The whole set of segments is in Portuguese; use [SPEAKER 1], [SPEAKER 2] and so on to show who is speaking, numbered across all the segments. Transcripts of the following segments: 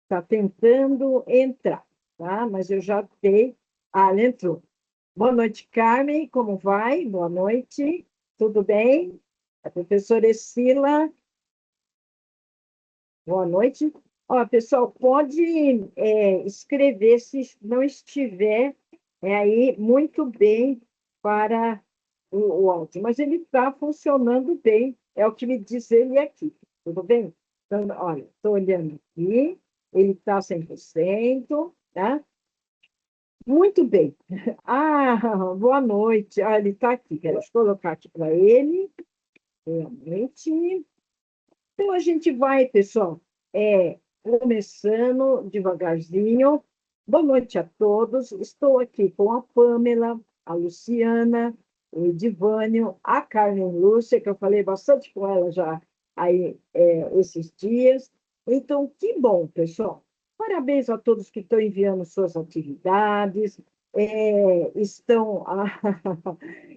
[SPEAKER 1] Está tentando entrar, tá? Mas eu já dei. Ah, ela entrou. Boa noite, Carmen. Como vai? Boa noite. Tudo bem? A professora Escila. Boa noite. Ó, pessoal, pode escrever se não estiver aí muito bem para o áudio, mas ele está funcionando bem, é o que me diz ele aqui, tudo bem? Então, olha, estou olhando aqui, ele está 100%, tá? Muito bem. Ah, boa noite. Ah, ele está aqui, deixa eu colocar aqui para ele. Boa noite. Então, a gente vai, pessoal, começando devagarzinho. Boa noite a todos. Estou aqui com a Pamela, a Luciana, o Edivânio, a Carmen Lúcia, que eu falei bastante com ela já aí esses dias. Então, que bom, pessoal. Parabéns a todos que estão enviando suas atividades. Estão.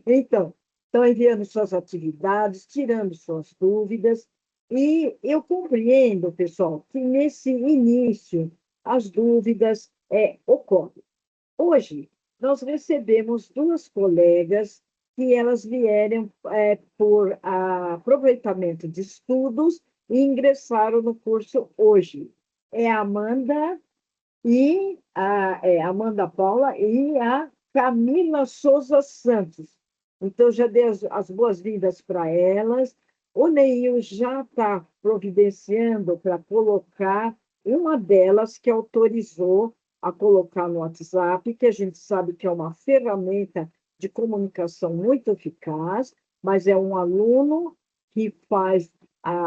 [SPEAKER 1] Então, estão enviando suas atividades, tirando suas dúvidas. E eu compreendo, pessoal, que nesse início as dúvidas ocorrem. Hoje, nós recebemos duas colegas que elas vieram por aproveitamento de estudos e ingressaram no curso hoje. É a Amanda Amanda Paula e a Camila Souza Santos. Então, já dei as boas-vindas para elas. O Neil já está providenciando para colocar uma delas que autorizou a colocar no WhatsApp, que a gente sabe que é uma ferramenta de comunicação muito eficaz, mas é um aluno que faz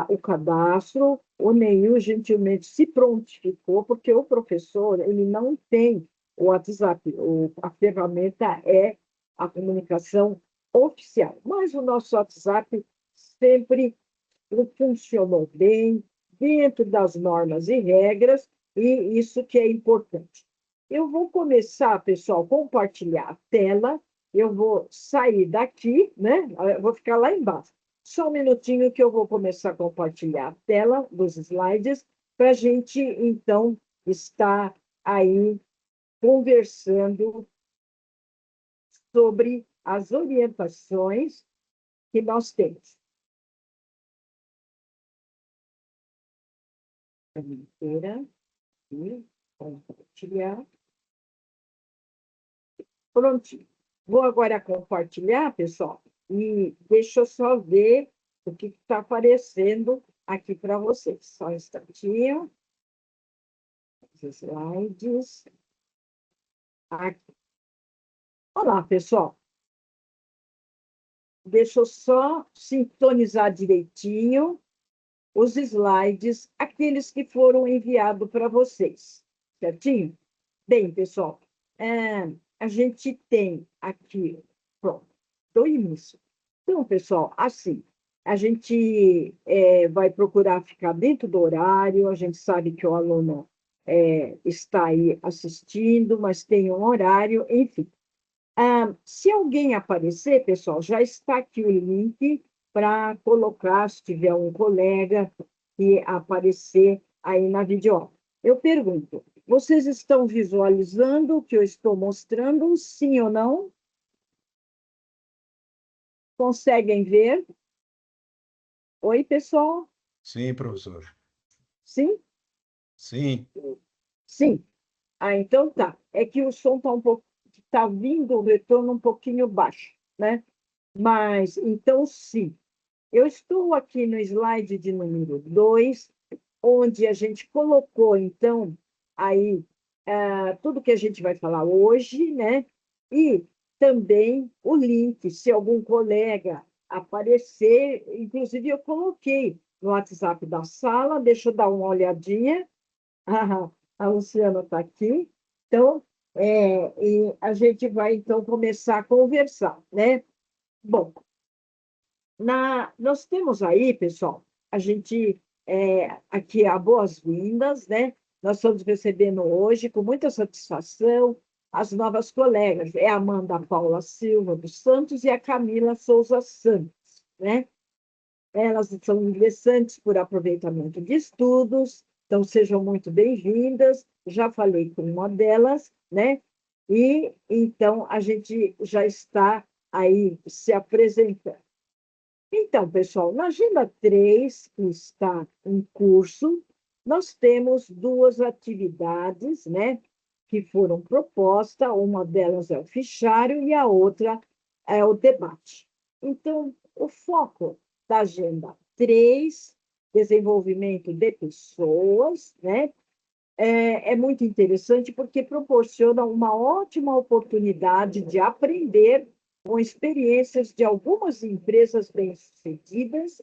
[SPEAKER 1] o cadastro. O Neil gentilmente se prontificou, porque o professor ele não tem o WhatsApp, a ferramenta é a comunicação oficial, mas o nosso WhatsApp sempre funcionou bem, dentro das normas e regras, e isso que é importante. Eu vou começar, pessoal, compartilhar a tela, eu vou sair daqui, né? Eu vou ficar lá embaixo. Só um minutinho que eu vou começar a compartilhar a tela dos slides, para a gente, então, estar aí conversando sobre as orientações que nós temos. Inteira, e compartilhar. Prontinho. Vou agora compartilhar, pessoal, e deixa eu só ver o que está aparecendo aqui para vocês. Só um instantinho. Os slides. Aqui. Olá, pessoal. Deixa eu só sintonizar direitinho os slides, aqueles que foram enviados para vocês. Certinho? Bem, pessoal, a gente tem aqui, pronto, do início. Então, pessoal, assim, a gente vai procurar ficar dentro do horário, a gente sabe que o aluno está aí assistindo, mas tem um horário, enfim. Se alguém aparecer, pessoal, já está aqui o link para colocar, se tiver um colega que aparecer aí na videoaula. Eu pergunto, vocês estão visualizando o que eu estou mostrando, sim ou não? Conseguem ver? Oi, pessoal?
[SPEAKER 2] Sim, professor.
[SPEAKER 1] Sim?
[SPEAKER 2] Sim.
[SPEAKER 1] Sim. Ah, então tá. É que o som está tá vindo o retorno um pouquinho baixo, né? Mas, então, sim. Eu estou aqui no slide de número 2, onde a gente colocou, então, aí tudo que a gente vai falar hoje, né? E também o link, se algum colega aparecer, inclusive eu coloquei no WhatsApp da sala, deixa eu dar uma olhadinha. A Luciana está aqui. Então, e a gente vai, então, começar a conversar, né? Bom, nós temos aí, pessoal, a gente aqui a boas-vindas, né? Nós estamos recebendo hoje, com muita satisfação, as novas colegas, é a Amanda Paula Silva dos Santos e a Camila Souza Santos, né? Elas são ingressantes por aproveitamento de estudos, Então, sejam muito bem-vindas. Já falei com uma delas, né? E então a gente já está aí se apresentando. Então, pessoal, na Agenda 3, que está em curso, nós temos duas atividades, né, que foram propostas, uma delas é o fichário e a outra é o debate. Então, o foco da Agenda 3, desenvolvimento de pessoas, né, é muito interessante porque proporciona uma ótima oportunidade de aprender com experiências de algumas empresas bem-sucedidas,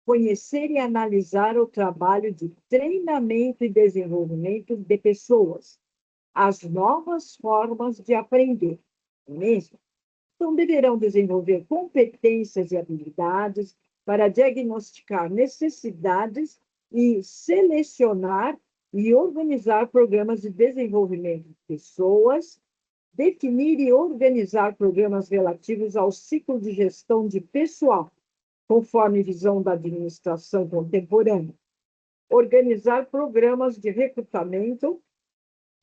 [SPEAKER 1] conhecer e analisar o trabalho de treinamento e desenvolvimento de pessoas, as novas formas de aprender, não é mesmo? Então, deverão desenvolver competências e habilidades para diagnosticar necessidades e selecionar e organizar programas de desenvolvimento de pessoas, definir e organizar programas relativos ao ciclo de gestão de pessoal, conforme visão da administração contemporânea, organizar programas de recrutamento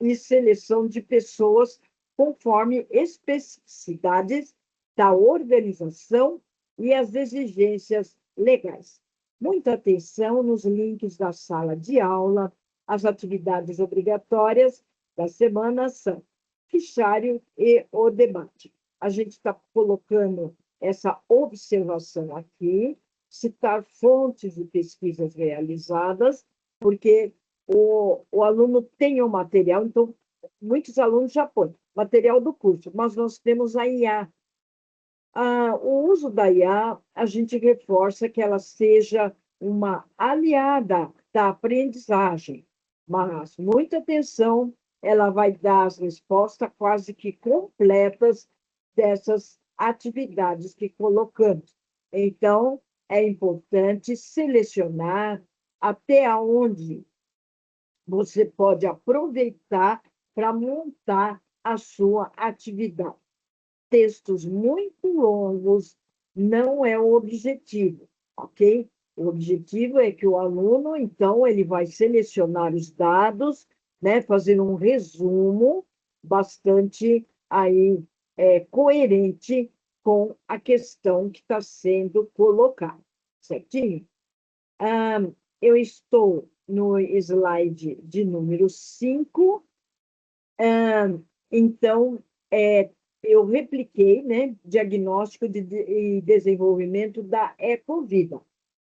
[SPEAKER 1] e seleção de pessoas conforme especificidades da organização e as exigências legais. Muita atenção nos links da sala de aula. As atividades obrigatórias da semana são fichário e o debate. A gente está colocando essa observação aqui, citar fontes de pesquisas realizadas, porque o aluno tem o material, então, muitos alunos já põem material do curso, mas nós temos a IA. O uso da IA, a gente reforça que ela seja uma aliada da aprendizagem, mas muita atenção, ela vai dar as respostas quase que completas dessas atividades que colocamos. Então, é importante selecionar até onde você pode aproveitar para montar a sua atividade. Textos muito longos não é o objetivo, ok? O objetivo é que o aluno, então, ele vai selecionar os dados, né, fazendo um resumo bastante aí, coerente com a questão que está sendo colocada, certinho? Eu estou no slide de número 5. Então, eu repliquei, né, diagnóstico e desenvolvimento da Ecovida.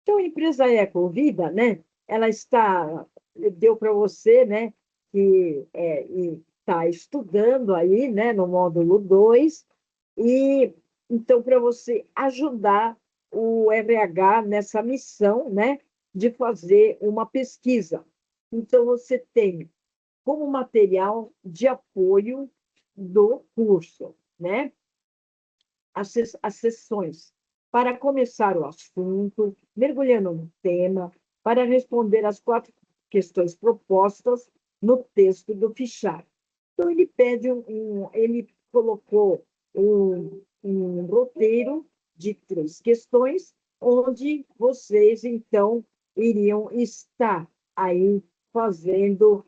[SPEAKER 1] Então, a empresa Ecovida, né, ela está, deu para você, né, que está estudando aí, né, no módulo 2, e então, para você ajudar o RH nessa missão, né, de fazer uma pesquisa. Então, você tem como material de apoio do curso, né? As sessões para começar o assunto, mergulhando no tema, para responder as 4 questões propostas no texto do fichário. Então, ele pede ele colocou um roteiro de 3 questões, onde vocês, então, iriam estar aí fazendo,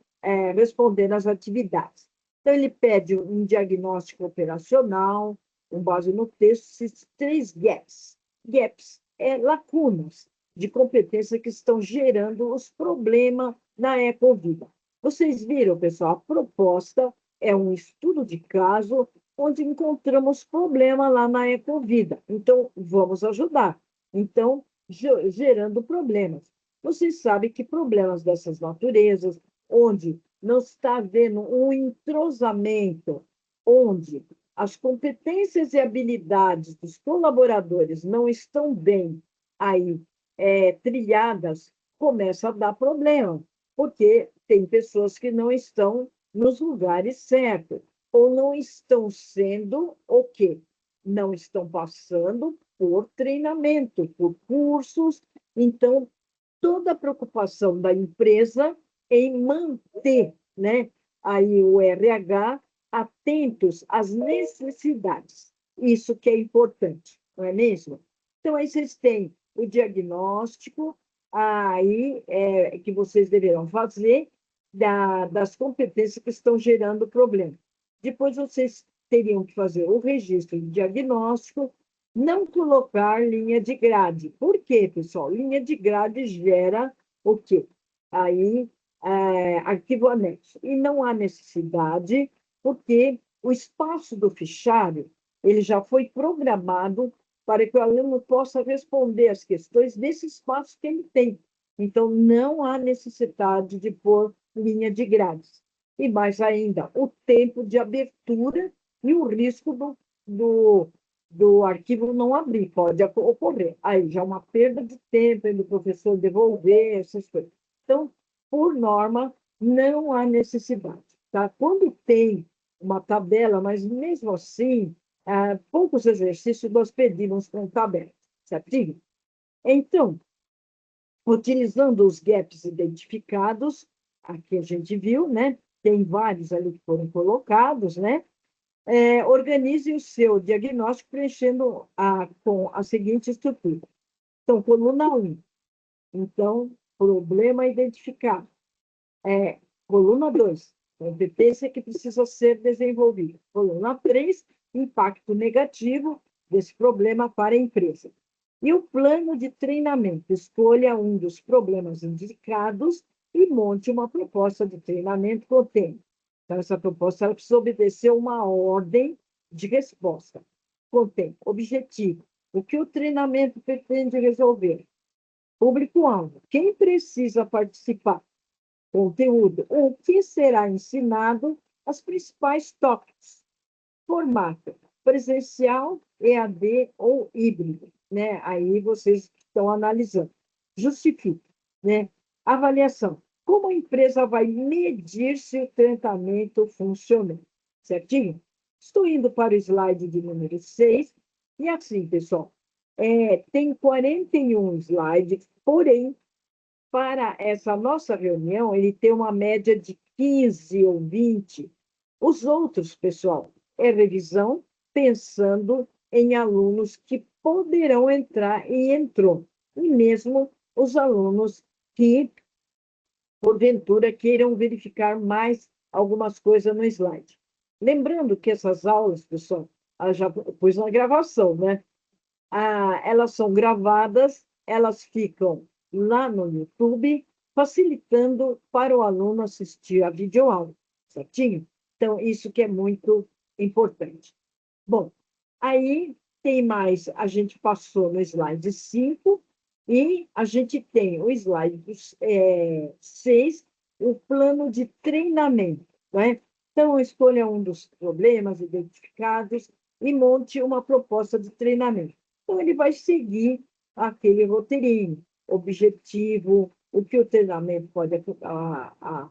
[SPEAKER 1] respondendo às atividades. Então, ele pede um diagnóstico operacional, com base no texto, esses 3 gaps. Gaps lacunas de competência que estão gerando os problemas na Ecovida. Vocês viram, pessoal, a proposta é um estudo de caso onde encontramos problema lá na Ecovida. Então, vamos ajudar. Então, gerando problemas. Vocês sabem que problemas dessas naturezas, onde não está havendo um entrosamento, onde as competências e habilidades dos colaboradores não estão bem aí trilhadas, começa a dar problema, porque tem pessoas que não estão nos lugares certos, ou não estão sendo o quê? Não estão passando por treinamento, por cursos. Então, toda a preocupação da empresa em manter, né, aí o RH atentos às necessidades. Isso que é importante, não é mesmo? Então, aí vocês têm o diagnóstico, aí que vocês deverão fazer das competências que estão gerando o problema. Depois vocês teriam que fazer o registro de diagnóstico, não colocar linha de grade. Por quê, pessoal? Linha de grade gera o quê? Aí, arquivo anexo. E não há necessidade, porque o espaço do fichário ele já foi programado para que o aluno possa responder as questões nesse espaço que ele tem. Então, não há necessidade de pôr linha de grades. E mais ainda, o tempo de abertura e o risco do arquivo não abrir, pode ocorrer. Aí já é uma perda de tempo do professor devolver essas coisas. Então, por norma, não há necessidade. Tá? Quando tem uma tabela, mas mesmo assim, poucos exercícios nós pedimos com tabela, certinho? Então, utilizando os gaps identificados, aqui a gente viu, né? Tem vários ali que foram colocados, né? Organize o seu diagnóstico preenchendo com a seguinte estrutura. Então, coluna 1. Então, problema identificado. Coluna 2, competência que precisa ser desenvolvida. Coluna 3, impacto negativo desse problema para a empresa. E o plano de treinamento. Escolha um dos problemas indicados e monte uma proposta de treinamento com o tema. Então, essa proposta ela precisa obedecer uma ordem de resposta. Contém objetivo. O que o treinamento pretende resolver? Público-alvo. Quem precisa participar? Conteúdo. O que será ensinado? As principais tópicos. Formato. Presencial, EAD ou híbrido. Né? Aí vocês estão analisando. Justifique. Né? Avaliação. Como a empresa vai medir se o tratamento funcionou? Certinho? Estou indo para o slide de número 6. E assim, pessoal, tem 41 slides, porém, para essa nossa reunião, ele tem uma média de 15 ou 20. Os outros, pessoal, é revisão pensando em alunos que poderão entrar e entrou. E mesmo os alunos que, porventura, queiram verificar mais algumas coisas no slide. Lembrando que essas aulas, pessoal, já pus na gravação, né? Elas são gravadas, elas ficam lá no YouTube, facilitando para o aluno assistir a videoaula, certinho? Então, isso que é muito importante. Bom, aí tem mais, a gente passou no slide 5 e a gente tem o slide 6, o plano de treinamento, né? Então, escolha um dos problemas identificados e monte uma proposta de treinamento. Então, ele vai seguir aquele roteirinho, objetivo, o que o treinamento pode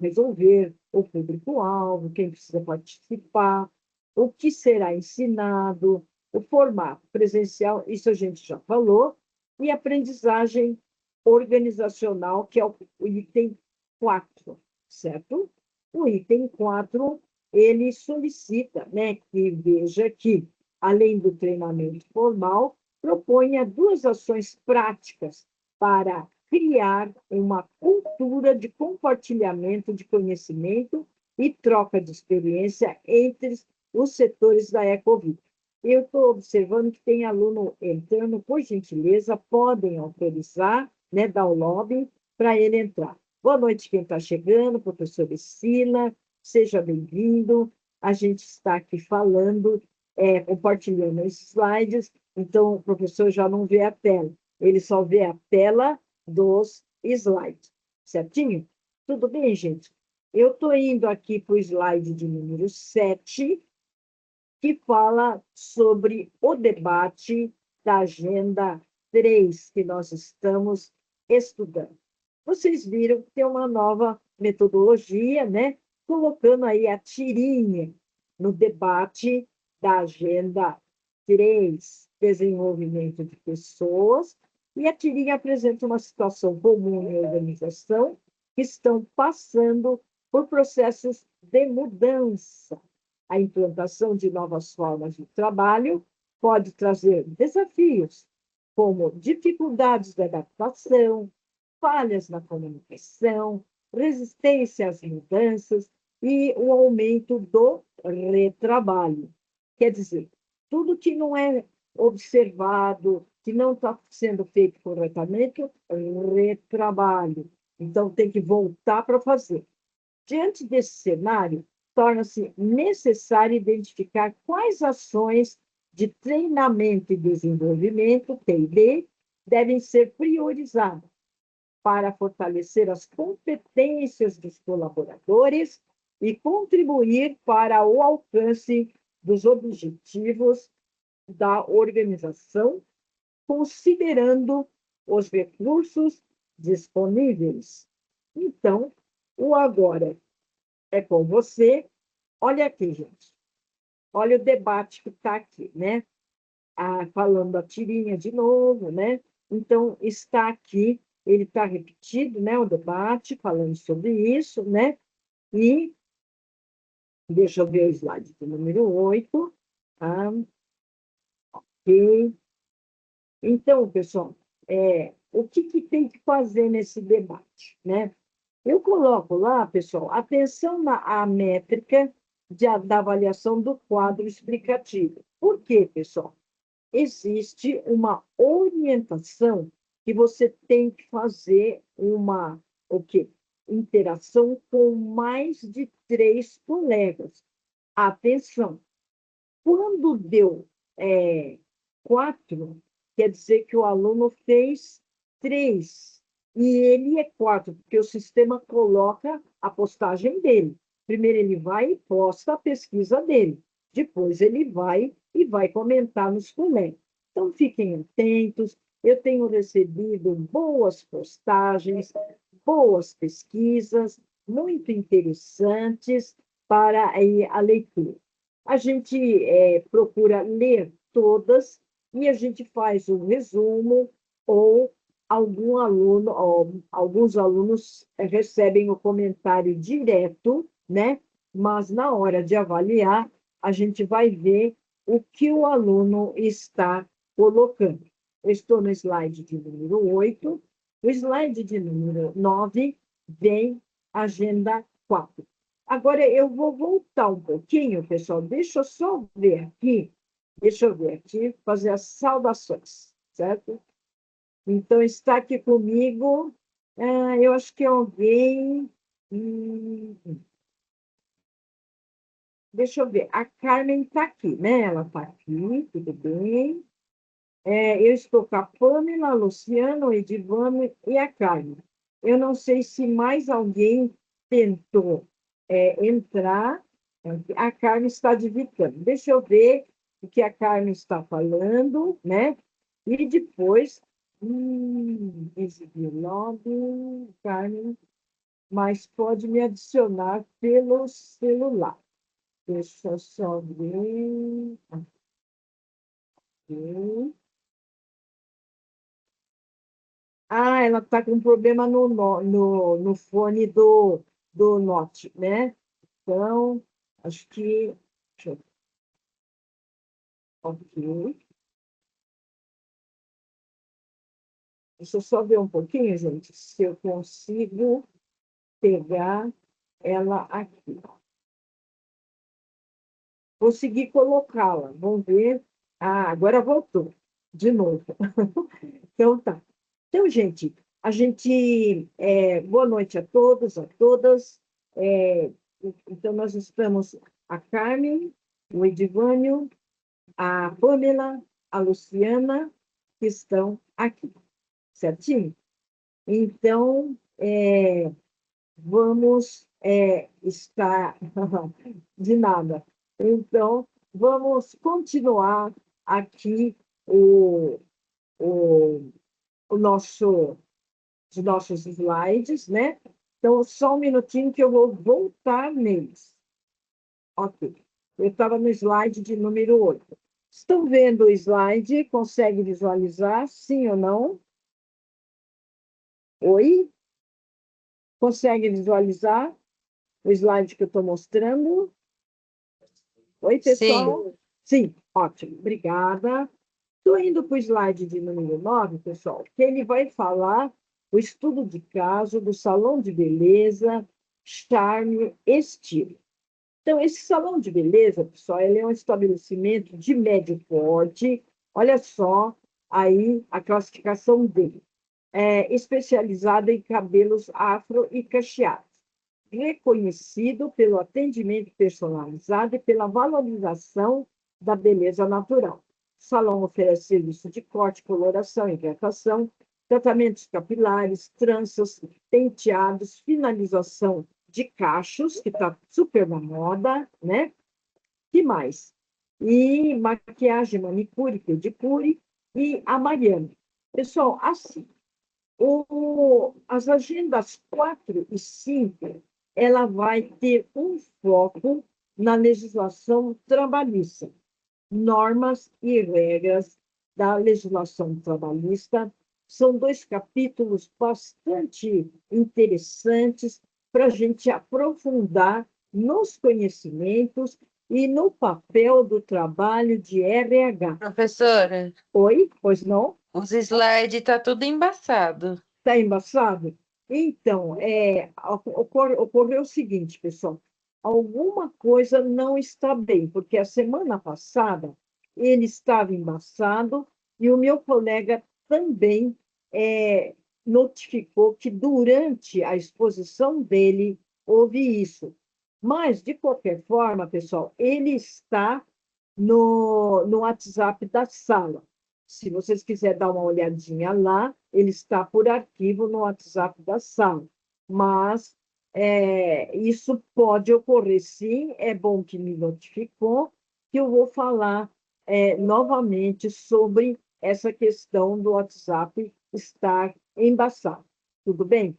[SPEAKER 1] resolver, o público-alvo, quem precisa participar, o que será ensinado, o formato presencial, isso a gente já falou, e aprendizagem organizacional, que é o item 4, certo? O item 4, ele solicita, né, que veja que, além do treinamento formal, proponha 2 ações práticas para criar uma cultura de compartilhamento de conhecimento e troca de experiência entre os setores da Ecovida. Eu estou observando que tem aluno entrando, por gentileza, podem autorizar, né, dar o lobby para ele entrar. Boa noite quem está chegando, professor Sila, seja bem-vindo. A gente está aqui falando, compartilhando os slides, então o professor já não vê a tela, ele só vê a tela dos slides, certinho? Tudo bem, gente? Eu estou indo aqui para o slide de número 7, que fala sobre o debate da Agenda 3, que nós estamos estudando. Vocês viram que tem uma nova metodologia, né? Colocando aí a tirinha no debate da Agenda 3, desenvolvimento de pessoas, e a tirinha apresenta uma situação comum em organização que estão passando por processos de mudança. A implantação de novas formas de trabalho pode trazer desafios, como dificuldades de adaptação, falhas na comunicação, resistência às mudanças e o aumento do retrabalho. Quer dizer, tudo que não é observado, que não está sendo feito corretamente, retrabalho. Então, tem que voltar para fazer. Diante desse cenário, torna-se necessário identificar quais ações de treinamento e desenvolvimento, T&D, devem ser priorizadas para fortalecer as competências dos colaboradores e contribuir para o alcance dos objetivos da organização, considerando os recursos disponíveis. Então, o agora é com você. Olha aqui, gente. Olha o debate que está aqui, né? Falando a tirinha de novo, né? Então, está aqui, ele está repetido, né? O debate, falando sobre isso, né? E deixa eu ver o slide do número 8. Tá? Ok. Então, pessoal, o que tem que fazer nesse debate, né? Eu coloco lá, pessoal, atenção à métrica da avaliação do quadro explicativo. Por quê, pessoal? Existe uma orientação que você tem que fazer o quê? Interação com mais de 3 colegas. Atenção, quando deu 4, quer dizer que o aluno fez 3, e ele é 4, porque o sistema coloca a postagem dele. Primeiro ele vai e posta a pesquisa dele, depois ele vai e vai comentar nos colegas. Então, fiquem atentos, eu tenho recebido boas postagens, boas pesquisas, muito interessantes para a leitura. A gente procura ler todas e a gente faz um resumo ou alguns alunos recebem o comentário direto, né? Mas na hora de avaliar, a gente vai ver o que o aluno está colocando. Eu estou no slide de número 8. O slide de número 9 vem agenda 4. Agora, eu vou voltar um pouquinho, pessoal. Deixa eu só ver aqui. Deixa eu ver aqui, fazer as saudações, certo? Então, está aqui comigo, eu acho que alguém... deixa eu ver, a Carmen está aqui, né? Ela está aqui, tudo bem. Eu estou com a Pamela, a Luciana, o Edivano e a Carmen. Eu não sei se mais alguém tentou entrar. A Carmen está digitando. Deixa eu ver o que a Carmen está falando, né? E depois, exibir lobby, Carmen, mas pode me adicionar pelo celular. Deixa eu só ver. Aqui. Ela está com um problema no fone do Note, né? Então, acho que... Ok. Deixa eu só ver um pouquinho, gente, se eu consigo pegar ela aqui. Consegui colocá-la. Vamos ver. Agora voltou. De novo. Então, tá. Então, gente, boa noite a todos, a todas. Então, nós estamos a Carmen, o Edivânio, a Pamela, a Luciana, que estão aqui, certinho? Então, vamos estar... De nada. Então, vamos continuar aqui o, o os nossos slides, né? Então, só um minutinho que eu vou voltar neles. Ok. Eu estava no slide de número 8. Estão vendo o slide? Consegue visualizar? Sim ou não? Oi? Consegue visualizar o slide que eu estou mostrando? Oi, pessoal? Sim, ótimo. Obrigada. Estou indo para o slide de número 9, pessoal, que ele vai falar o estudo de caso do salão de beleza, charme, estilo. Então, esse salão de beleza, pessoal, ele é um estabelecimento de médio porte. Olha só aí a classificação dele. Especializado em cabelos afro e cacheados. Reconhecido pelo atendimento personalizado e pela valorização da beleza natural. O salão oferece serviço de corte, coloração, hidratação, tratamentos capilares, tranças, penteados, finalização de cachos, que está super na moda, né? Que mais? E maquiagem, manicure, pedicure e a Mariana. Pessoal, assim, as agendas 4 e 5, ela vai ter um foco na legislação trabalhista, normas e regras da legislação trabalhista. São dois capítulos bastante interessantes para a gente aprofundar nos conhecimentos e no papel do trabalho de RH.
[SPEAKER 3] Professora,
[SPEAKER 1] Oi? Pois não?
[SPEAKER 3] os slides tá tudo embaçado.
[SPEAKER 1] Está embaçado? Então, ocorreu o seguinte, pessoal. Alguma coisa não está bem, porque a semana passada ele estava embaçado e o meu colega também notificou que durante a exposição dele houve isso. Mas, de qualquer forma, pessoal, ele está no WhatsApp da sala. Se vocês quiserem dar uma olhadinha lá, ele está por arquivo no WhatsApp da sala. Mas isso pode ocorrer sim, é bom que me notificou, que eu vou falar novamente sobre essa questão do WhatsApp estar embaçado. Tudo bem?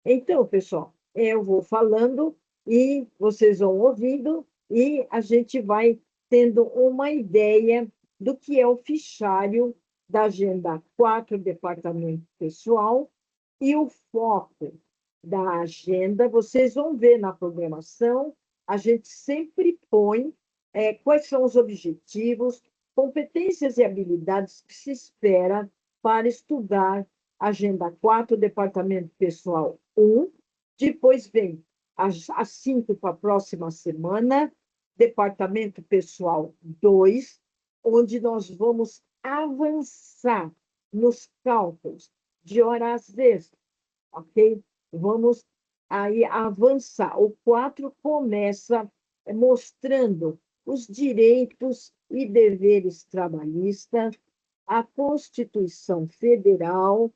[SPEAKER 1] Então, pessoal, eu vou falando e vocês vão ouvindo e a gente vai tendo uma ideia do que é o fichário da Agenda 4, Departamento Pessoal, e o foco da agenda. Vocês vão ver na programação, a gente sempre põe quais são os objetivos, competências e habilidades que se espera para estudar Agenda 4, Departamento Pessoal 1. Depois vem as 5 para a próxima semana, Departamento Pessoal 2, onde nós vamos avançar nos cálculos de horas extras, ok? Vamos aí avançar. O 4 começa mostrando os direitos e deveres trabalhistas, a Constituição Federal,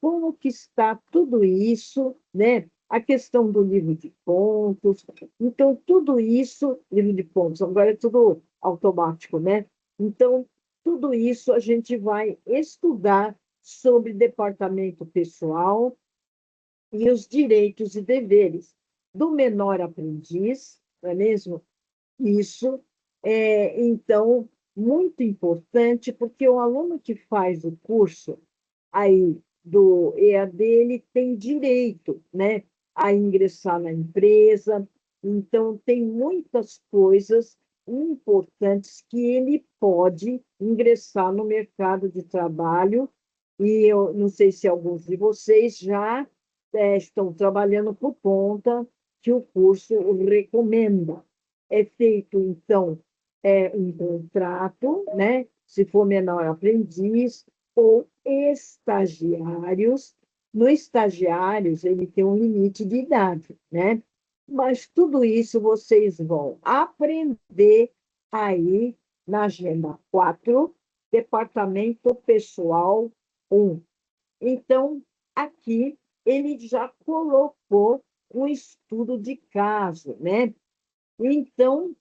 [SPEAKER 1] como que está tudo isso, né? A questão do livro de pontos. Então, tudo isso, livro de pontos, agora é tudo automático, né? Então, tudo isso a gente vai estudar sobre departamento pessoal e os direitos e deveres do menor aprendiz, não é mesmo? Isso então, muito importante, porque o aluno que faz o curso aí do EAD, ele tem direito, né, a ingressar na empresa, então tem muitas coisas importantes que ele pode ingressar no mercado de trabalho, e eu não sei se alguns de vocês já estão trabalhando por conta que o curso recomenda. É feito, então, um contrato, né? Se for menor aprendiz, ou estagiários. No estagiários, ele tem um limite de idade, né? Mas tudo isso vocês vão aprender aí na Agenda 4, Departamento Pessoal 1. Então, aqui ele já colocou um estudo de caso, né? Então,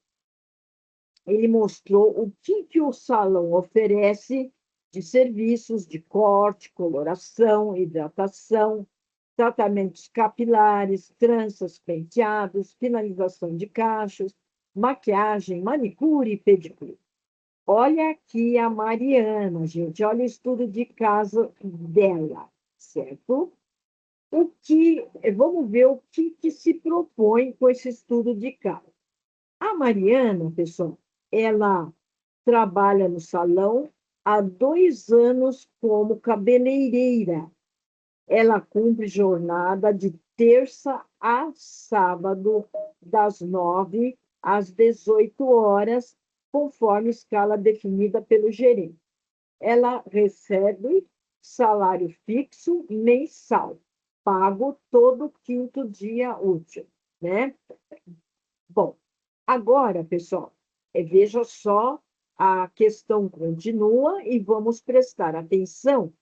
[SPEAKER 1] ele mostrou o que o salão oferece de serviços de corte, coloração, hidratação, tratamentos capilares, tranças, penteados, finalização de cachos, maquiagem, manicure e pedicure. Olha aqui a Mariana, gente, olha o estudo de caso dela, certo? Vamos ver o que se propõe com esse estudo de caso. A Mariana, pessoal, ela trabalha no salão há 2 anos como cabeleireira. ela cumpre jornada de terça a sábado, das 9 às 18 horas, conforme escala definida pelo gerente. Ela recebe salário fixo mensal, pago todo quinto dia útil, né? Bom, agora, pessoal, veja só, a questão continua e vamos prestar atenção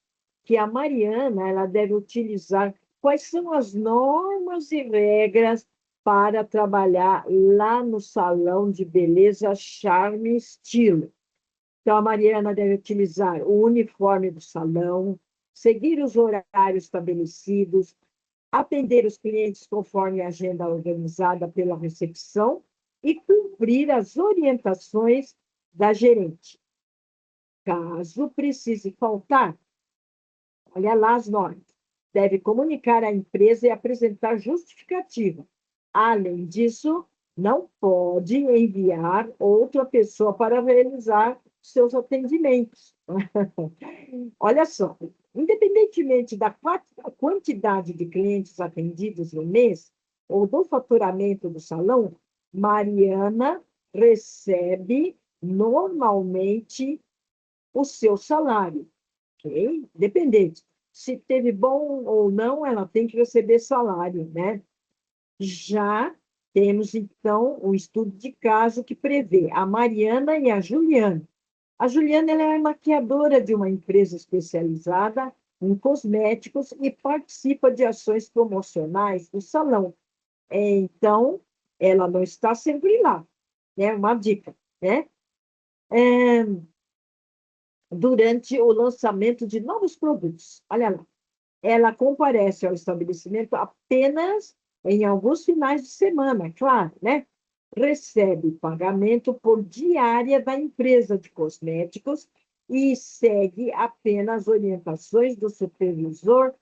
[SPEAKER 1] que a Mariana ela deve utilizar quais são as normas e regras para trabalhar lá no salão de beleza Charme Estilo. Então, a Mariana deve utilizar o uniforme do salão, seguir os horários estabelecidos, atender os clientes conforme a agenda organizada pela recepção e cumprir as orientações da gerente. Caso precise faltar, olha lá as normas. Deve comunicar à empresa e apresentar justificativa. Além disso, não pode enviar outra pessoa para realizar seus atendimentos. Olha só, independentemente da quantidade de clientes atendidos no mês ou do faturamento do salão, Mariana recebe normalmente o seu salário, ok? Dependente. Se teve bom ou não, ela tem que receber salário, né? Já temos, então, um estudo de caso que prevê a Mariana e a Juliana. A Juliana ela é maquiadora de uma empresa especializada em cosméticos e participa de ações promocionais do salão. Então, ela não está sempre lá, né? Uma dica, né? Durante o lançamento de novos produtos. Olha lá, ela comparece ao estabelecimento apenas em alguns finais de semana, claro, né? Recebe pagamento por diária da empresa de cosméticos e segue apenas orientações do supervisor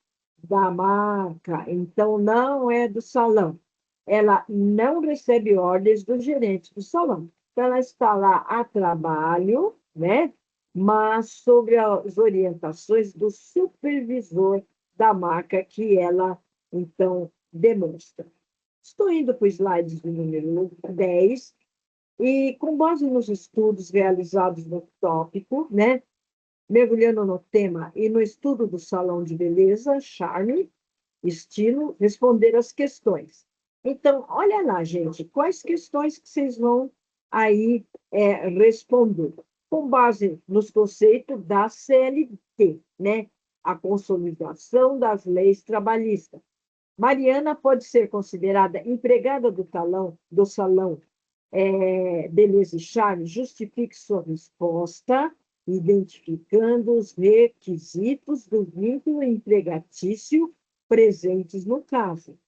[SPEAKER 1] da marca. Então, não é do salão. Ela não recebe ordens do gerente do salão. Então, ela está lá a trabalho, né? Mas sobre as orientações do supervisor da marca que ela, então, demonstra. Estou indo para o slide de número 10, e com base nos estudos realizados no tópico, né, mergulhando no tema e no estudo do salão de beleza, charme, estilo, responder as questões. Então, olha lá, gente, quais questões que vocês vão aí responder, com base nos conceitos da CLT, né? A consolidação das leis trabalhistas. Mariana pode ser considerada empregada do salão Beleza e Charme? Justifique sua resposta, identificando os requisitos do vínculo empregatício presentes no caso.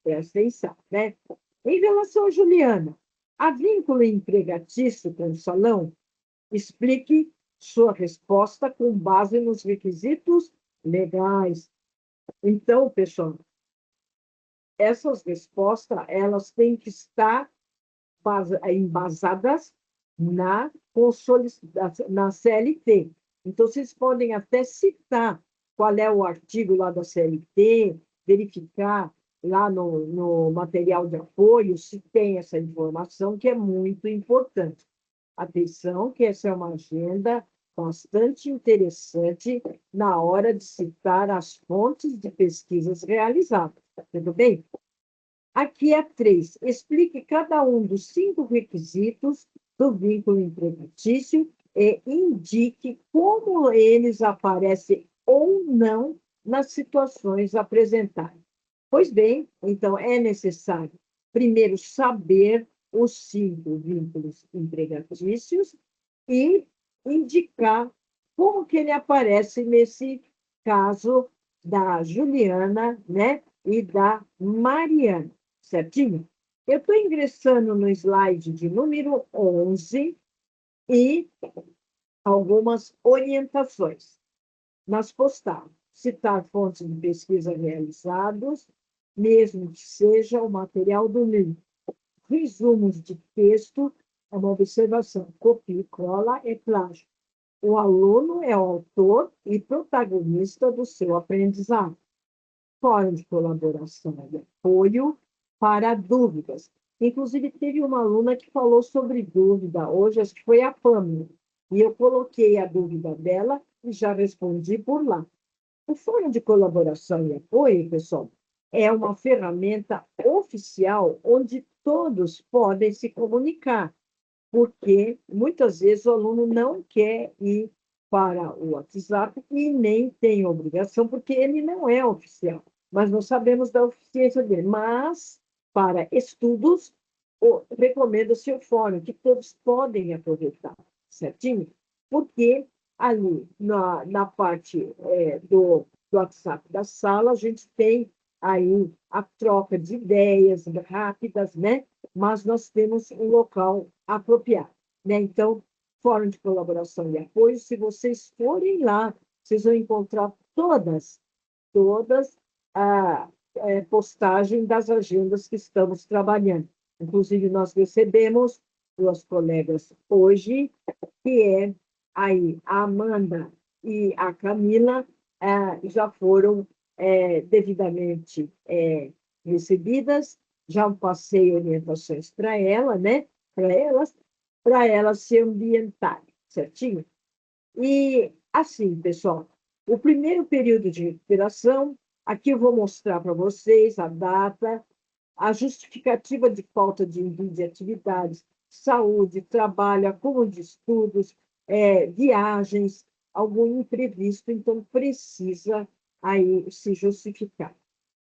[SPEAKER 1] Presta atenção, né? Em relação a Juliana, há vínculo empregatício com o salão? Explique sua resposta com base nos requisitos legais. Então, pessoal, essas respostas elas têm que estar embasadas na CLT. Então, vocês podem até citar qual é o artigo lá da CLT, verificar lá no material de apoio se tem essa informação, que é muito importante. Atenção, que essa é uma agenda bastante interessante na hora de citar as fontes de pesquisas realizadas. Tudo bem? Aqui é 3. Explique cada um dos 5 requisitos do vínculo empregatício e indique como eles aparecem ou não nas situações apresentadas. Pois bem, então é necessário, primeiro, saber os 5 vínculos empregatícios e indicar como que ele aparece nesse caso da Juliana, né, e da Mariana. Certinho? Eu estou ingressando no slide de número 11 e algumas orientações nas postagens. Citar fontes de pesquisa realizados, mesmo que seja o material do livro. Resumos de texto é uma observação. Copia e cola é plágio. O aluno é o autor e protagonista do seu aprendizado. fórum de colaboração e apoio para dúvidas. Inclusive, teve uma aluna que falou sobre dúvida hoje, acho que foi a Pâmela, e eu coloquei a dúvida dela e já respondi por lá. O Fórum de Colaboração e Apoio, pessoal, é uma ferramenta oficial onde todos podem se comunicar, porque muitas vezes o aluno não quer ir para o WhatsApp e nem tem obrigação, porque ele não é oficial, mas nós sabemos da eficiência dele. Mas, para estudos, recomenda-se o fórum, que todos podem aproveitar, certinho? Porque ali, na parte do WhatsApp da sala, a gente tem aí a troca de ideias rápidas, né? Mas nós temos um local apropriado, né? Então, Fórum de Colaboração e Apoio, se vocês forem lá, vocês vão encontrar todas a postagem das agendas que estamos trabalhando. Inclusive, nós recebemos duas colegas hoje, que é aí a Amanda e a Camila, já foram devidamente recebidas, já passei orientações para ela, né? Para elas se ambientarem, certinho? E assim, pessoal, o primeiro período de recuperação, aqui eu vou mostrar para vocês a data, a justificativa de falta de envio de atividades, saúde, trabalho, acúmulo de estudos, viagens, algum imprevisto, então precisa aí se justificar.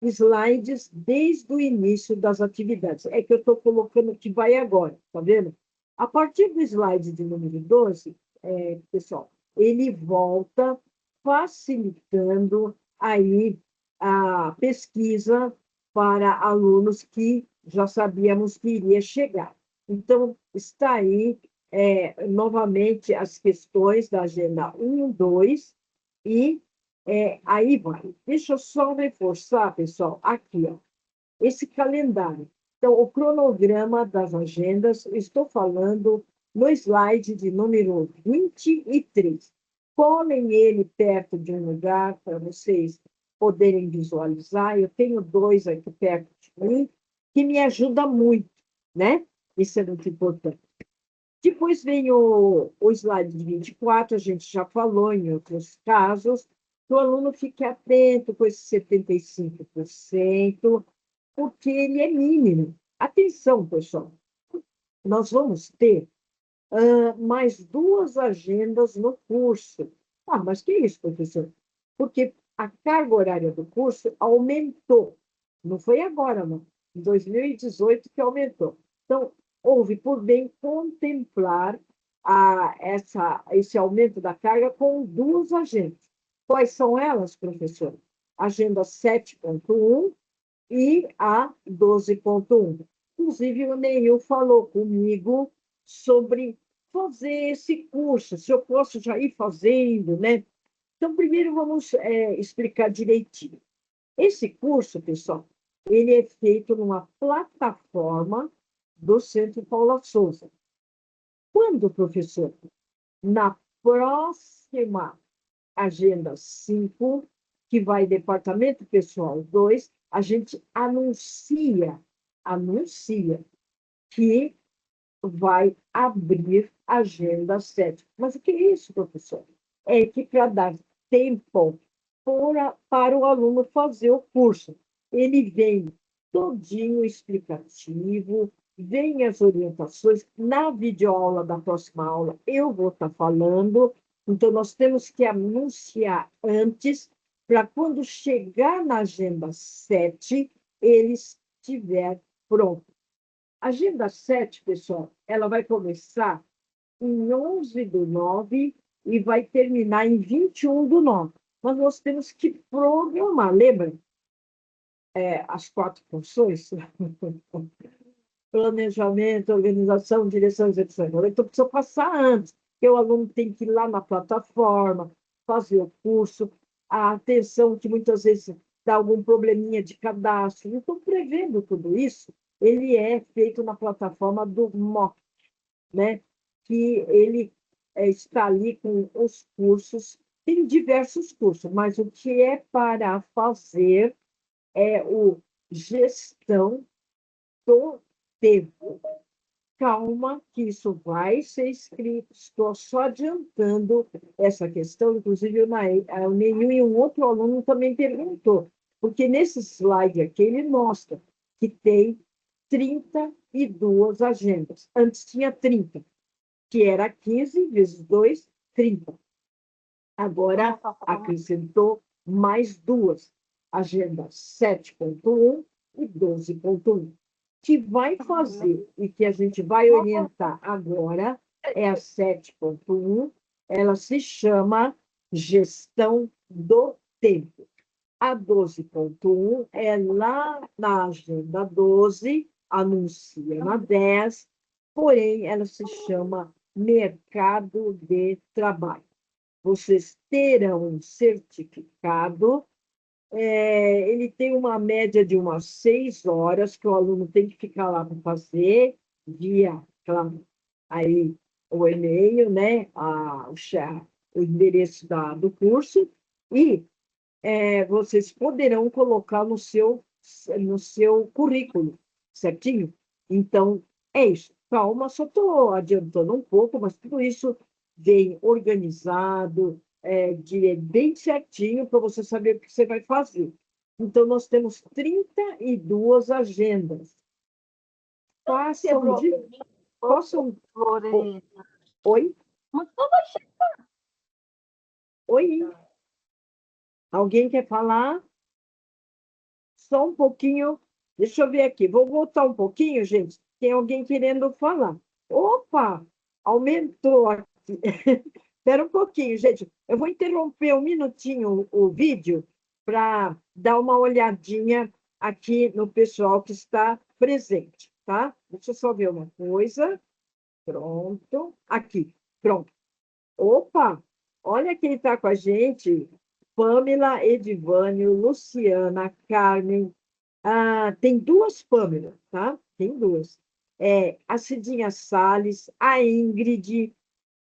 [SPEAKER 1] Slides desde o início das atividades. É que eu estou colocando que vai agora, tá vendo? A partir do slide de número 12, pessoal, ele volta facilitando aí a pesquisa para alunos que já sabíamos que iria chegar. Então, está aí, novamente, as questões da agenda 1, 2, e aí vai. Deixa eu só reforçar, pessoal, aqui, ó, esse calendário. Então, o cronograma das agendas, estou falando no slide de número 23. Colhem ele perto de um lugar para vocês poderem visualizar. Eu tenho dois aqui perto de mim, que me ajuda muito, né? Isso é muito importante. Depois vem o slide de 24, a gente já falou em outros casos, que o aluno fique atento com esse 75%, porque ele é mínimo. Atenção, pessoal, nós vamos ter mais duas agendas no curso. Ah, mas que isso, professor? Porque a carga horária do curso aumentou. Não foi agora, não. Em 2018 que aumentou. Então, houve por bem contemplar esse aumento da carga com duas agendas. Quais são elas, professor? Agenda 7.1 e a 12.1. Inclusive, o Neil falou comigo sobre fazer esse curso, se eu posso já ir fazendo, né? Então, primeiro vamos explicar direitinho. Esse curso, pessoal, ele é feito numa plataforma do Centro Paula Souza. Quando, professor? Na próxima agenda 5, que vai Departamento Pessoal 2, a gente anuncia que vai abrir a agenda 7. Mas o que é isso, professor? É que para dar tempo para o aluno fazer o curso. Ele vem todinho explicativo, vem as orientações. Na videoaula da próxima aula, eu vou estar falando. Então, nós temos que anunciar antes, para quando chegar na agenda 7, ele estiver pronto. A agenda 7, pessoal, ela vai começar em 11/9 e vai terminar em 21/9. Mas nós temos que programar, lembra? As 4 funções? Planejamento, organização, direção, execução. Então, precisa passar antes, porque o aluno tem que ir lá na plataforma, fazer o curso, a atenção que muitas vezes dá algum probleminha de cadastro. Então, prevendo tudo isso, ele é feito na plataforma do MOOC, né? Que ele está ali com os cursos, tem diversos cursos, mas o que é para fazer é o gestão do tempo. Calma, que isso vai ser escrito. Estou só adiantando essa questão. Inclusive, o Nenil e um outro aluno também perguntou, porque nesse slide aqui ele mostra que tem 32 agendas. Antes tinha 30, que era 15 vezes 2, 30. Agora acrescentou mais duas, agenda 7.1 e 12.1, que vai fazer e que a gente vai orientar agora é a 7.1, ela se chama Gestão do Tempo. A 12.1 é lá na agenda 12, anuncia na 10, porém ela se chama Mercado de Trabalho. Vocês terão um certificado, ele tem uma média de umas 6 horas que o aluno tem que ficar lá para fazer, via, claro, aí o e-mail, né, o endereço do curso, e vocês poderão colocar no seu currículo, certinho? Então, é isso. Calma, só estou adiantando um pouco, mas tudo isso vem organizado, bem certinho, para você saber o que você vai fazer. Então, nós temos 32 agendas. Possam.
[SPEAKER 3] Floresta.
[SPEAKER 1] Oi?
[SPEAKER 3] Mas não vai chegar.
[SPEAKER 1] Oi? Alguém quer falar? Só um pouquinho. Deixa eu ver aqui. Vou voltar um pouquinho, gente. Tem alguém querendo falar. Opa! Aumentou aqui. Espera um pouquinho, gente. Eu vou interromper um minutinho o vídeo para dar uma olhadinha aqui no pessoal que está presente, tá? Deixa eu só ver uma coisa. Pronto. Aqui. Pronto. Opa! Olha quem está com a gente. Pamela, Edivânio, Luciana, Carmen. Tem duas Pamela, tá? Tem duas. A Cidinha Salles, a Ingrid,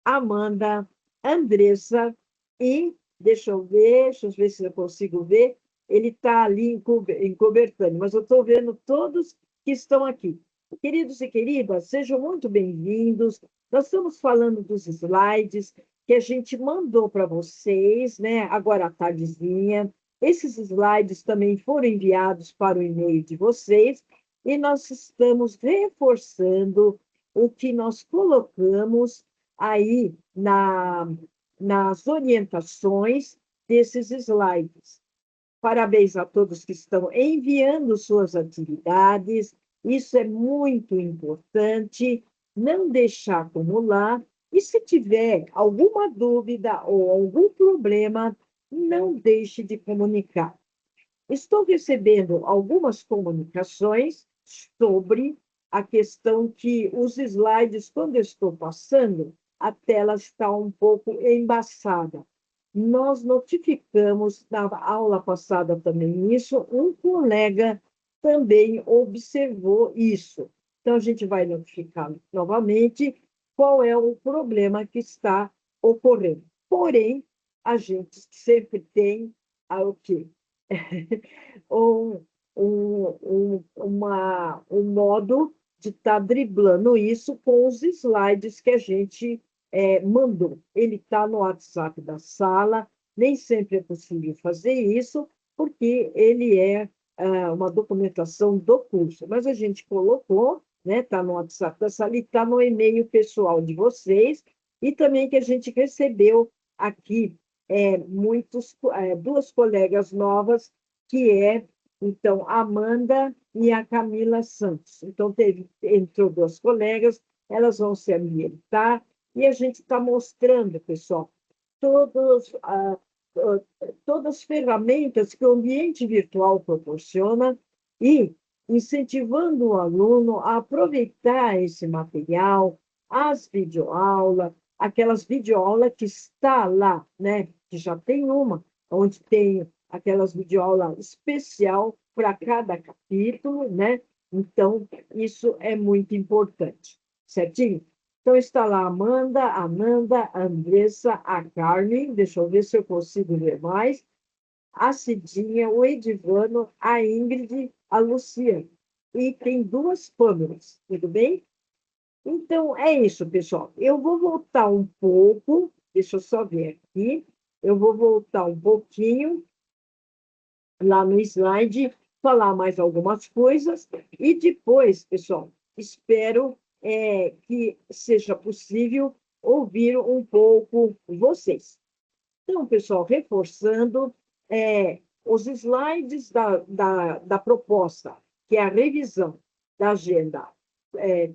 [SPEAKER 1] Amanda, Andressa e, deixa eu ver se eu consigo ver, ele está ali em Cobertânia, mas eu estou vendo todos que estão aqui. Queridos e queridas, sejam muito bem-vindos. Nós estamos falando dos slides que a gente mandou para vocês, né? Agora à tardezinha. Esses slides também foram enviados para o e-mail de vocês e nós estamos reforçando o que nós colocamos aí nas orientações desses slides. Parabéns a todos que estão enviando suas atividades, isso é muito importante, não deixar acumular, e se tiver alguma dúvida ou algum problema, não deixe de comunicar. Estou recebendo algumas comunicações sobre a questão que os slides, quando eu estou passando, a tela está um pouco embaçada. Nós notificamos na aula passada também isso, um colega também observou isso. Então, a gente vai notificar novamente qual é o problema que está ocorrendo. Porém, a gente sempre tem o quê? Um modo de estar driblando isso com os slides que a gente mandou. Ele está no WhatsApp da sala, nem sempre é possível fazer isso, porque ele é uma documentação do curso, mas a gente colocou, né? Está no WhatsApp da sala e está no e-mail pessoal de vocês, e também que a gente recebeu aqui duas colegas novas, que então, a Amanda e a Camila Santos. Então, entrou duas colegas, elas vão se ambientar, e a gente está mostrando, pessoal, todas as ferramentas que o ambiente virtual proporciona e incentivando o aluno a aproveitar esse material, as videoaulas, aquelas videoaulas que está lá, né? Que já tem uma, onde tem aquelas videoaulas especial para cada capítulo, né? Então, isso é muito importante, certinho? Então, está lá a Amanda, a Nanda, a Andressa, a Carmen, deixa eu ver se eu consigo ver mais, a Cidinha, o Edivano, a Ingrid, a Luciana. E tem 2 Pâmelas, tudo bem? Então, é isso, pessoal. Eu vou voltar um pouco, deixa eu só ver aqui. Eu vou voltar um pouquinho lá no slide, falar mais algumas coisas, e depois, pessoal, espero que seja possível ouvir um pouco vocês. Então, pessoal, reforçando, os slides da proposta, que é a revisão da agenda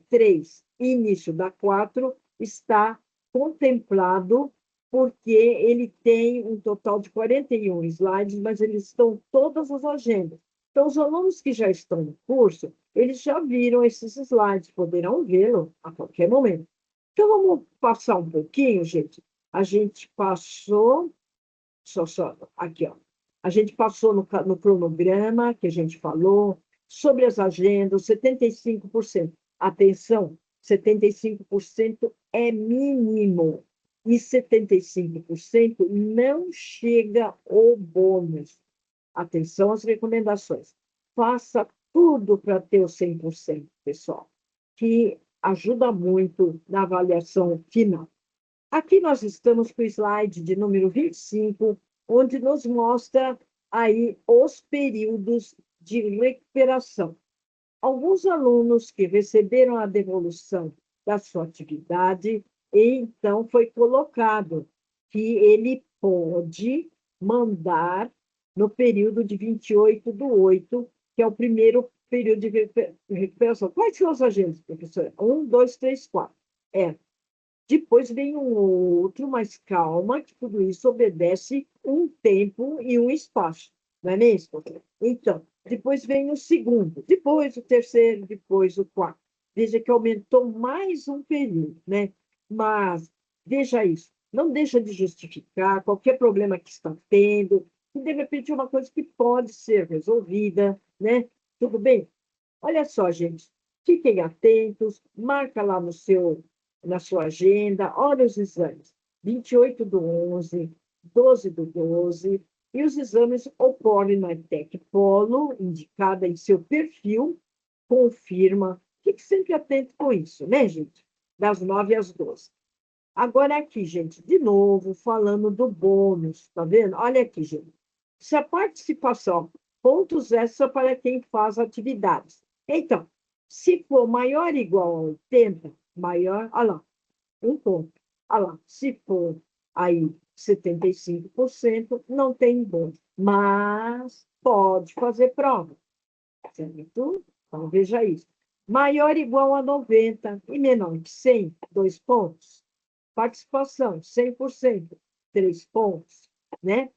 [SPEAKER 1] 3 e início da 4, está contemplado porque ele tem um total de 41 slides, mas eles estão todas as agendas. Então, os alunos que já estão no curso, eles já viram esses slides, poderão vê-lo a qualquer momento. Então, vamos passar um pouquinho, gente. A gente passou, só aqui, ó. A gente passou no cronograma que a gente falou, sobre as agendas, 75%. Atenção, 75% é mínimo. E 75% não chega o bônus. Atenção às recomendações. Faça tudo para ter o 100%, pessoal, que ajuda muito na avaliação final. Aqui nós estamos com o slide de número 25, onde nos mostra aí os períodos de recuperação. Alguns alunos que receberam a devolução da sua atividade, então foi colocado que ele pode mandar no período de 28/8, que é o primeiro período de recuperação. Quais são as agendas, professora? 1, 2, 3, 4. Depois vem um outro, mas calma, que tudo isso obedece um tempo e um espaço, não é mesmo? Então, depois vem o segundo, depois o terceiro, depois o quarto. Veja que aumentou mais um período, né? Mas, veja isso, não deixa de justificar qualquer problema que está tendo, que de repente é uma coisa que pode ser resolvida, né? Tudo bem? Olha só, gente, fiquem atentos, marca lá na sua agenda, olha os exames, 28/11, 12/12, e os exames ocorrem na ETEC Polo, indicada em seu perfil, confirma, fique sempre atento com isso, né, gente? Das 9 às 12. Agora aqui, gente, de novo, falando do bônus, tá vendo? Olha aqui, gente. Se a participação, pontos extra para quem faz atividades. Então, se for maior ou igual a 80, maior, olha lá, um ponto. Olha lá, se for aí 75%, não tem bônus, mas pode fazer prova, certo? Então, veja isso. Maior ou igual a 90 e menor que 100, 2 pontos. Participação, 100%, 3 pontos, né?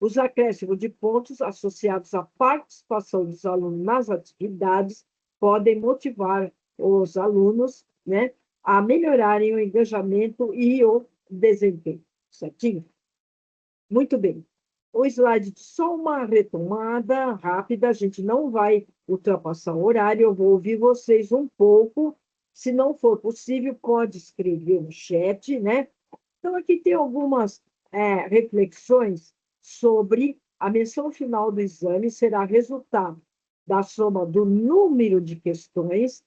[SPEAKER 1] Os acréscimos de pontos associados à participação dos alunos nas atividades podem motivar os alunos, né, a melhorarem o engajamento e o desempenho. Certinho? Muito bem. O slide, só uma retomada rápida, a gente não vai ultrapassar o horário, eu vou ouvir vocês um pouco. Se não for possível, pode escrever no chat, né? Então, aqui tem algumas reflexões sobre a menção final do exame será resultado da soma do número de questões.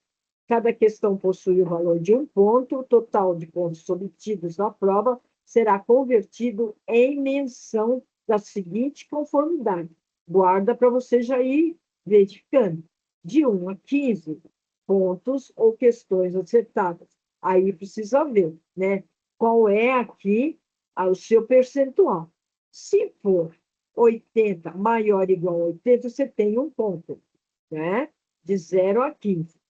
[SPEAKER 1] Cada questão possui o valor de 1 ponto, o total de pontos obtidos na prova será convertido em menção da seguinte conformidade. Guarda para você já ir verificando. De 1 a 15 pontos ou questões acertadas. Aí precisa ver, né? Qual é aqui o seu percentual. Se for 80 maior ou igual a 80, você tem 1 ponto, né? De 0 a 15.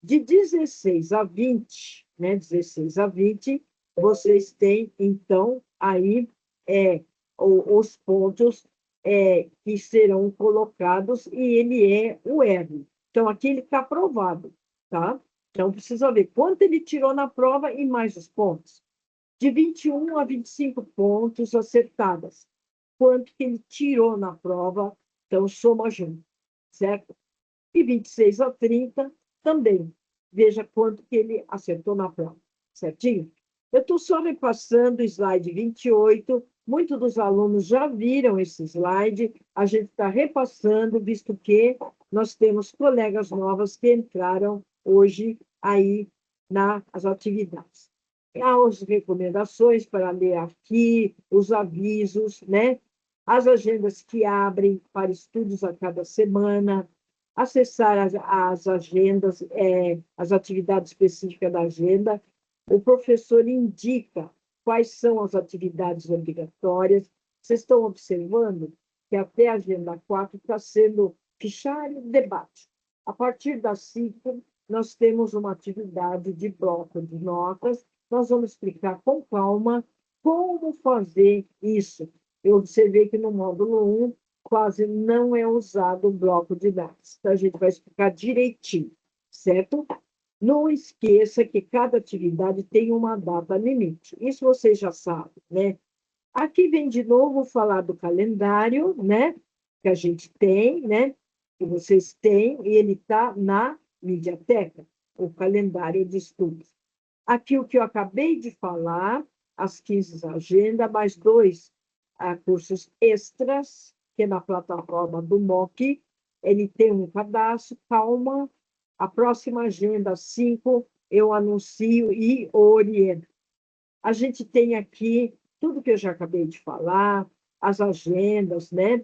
[SPEAKER 1] De 16 a 20, né? 16 a 20, vocês têm, então, aí os pontos que serão colocados e ele é o R. Então, aqui ele está aprovado, tá? Então, precisa ver quanto ele tirou na prova e mais os pontos. De 21 a 25 pontos acertadas. Quanto que ele tirou na prova, então soma junto, certo? E 26 a 30 também. Veja quanto que ele acertou na prova, certinho? Eu estou só repassando o slide 28, Muitos dos alunos já viram esse slide, a gente está repassando, visto que nós temos colegas novas que entraram hoje aí nas atividades. As recomendações para ler aqui, os avisos, né? As agendas que abrem para estudos a cada semana, acessar as agendas, as atividades específicas da agenda. O professor indica quais são as atividades obrigatórias. Vocês estão observando que até a agenda 4 está sendo fichário debate. A partir das 5, nós temos uma atividade de bloco de notas. Nós vamos explicar com calma como fazer isso. Eu observei que no módulo 1 quase não é usado o bloco de dados. Então, a gente vai explicar direitinho, certo? Não esqueça que cada atividade tem uma data limite. Isso vocês já sabem, né? Aqui vem de novo falar do calendário, né? Que a gente tem, né? Que vocês têm, e ele está na Mediateca, o calendário de estudos. Aqui o que eu acabei de falar, as 15 agendas, mais 2 cursos extras, que é na plataforma do MOOC, ele tem um cadastro, calma, a próxima agenda 5 eu anuncio e oriento. A gente tem aqui tudo que eu já acabei de falar, as agendas, né?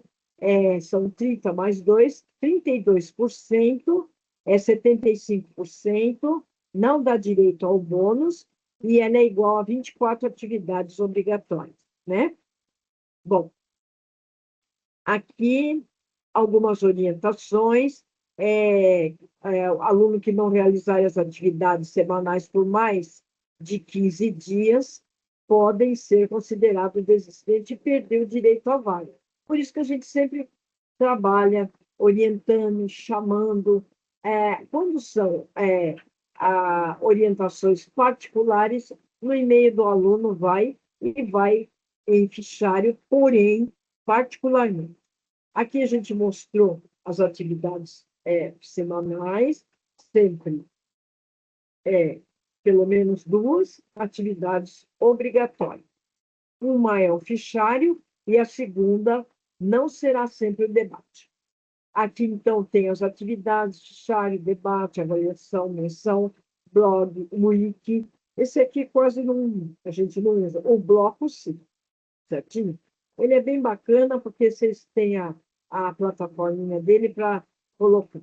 [SPEAKER 1] São 30 mais 2, 32%, 75%, não dá direito ao bônus, e ela é igual a 24 atividades obrigatórias, né? Bom, aqui algumas orientações. Aluno que não realizar as atividades semanais por mais de 15 dias podem ser considerados desistentes e perder o direito à vaga. Por isso que a gente sempre trabalha orientando, chamando. Quando são orientações particulares, no e-mail do aluno vai em fichário, porém, particularmente. Aqui a gente mostrou as atividades semanais, sempre pelo menos 2 atividades obrigatórias. Uma é o fichário e a segunda não será sempre o debate. Aqui, então, tem as atividades, fichário, debate, avaliação, menção, blog, wiki. Esse aqui quase não, a gente não usa. O bloco, sim, certinho? Ele é bem bacana, porque vocês têm a plataforminha dele para colocar.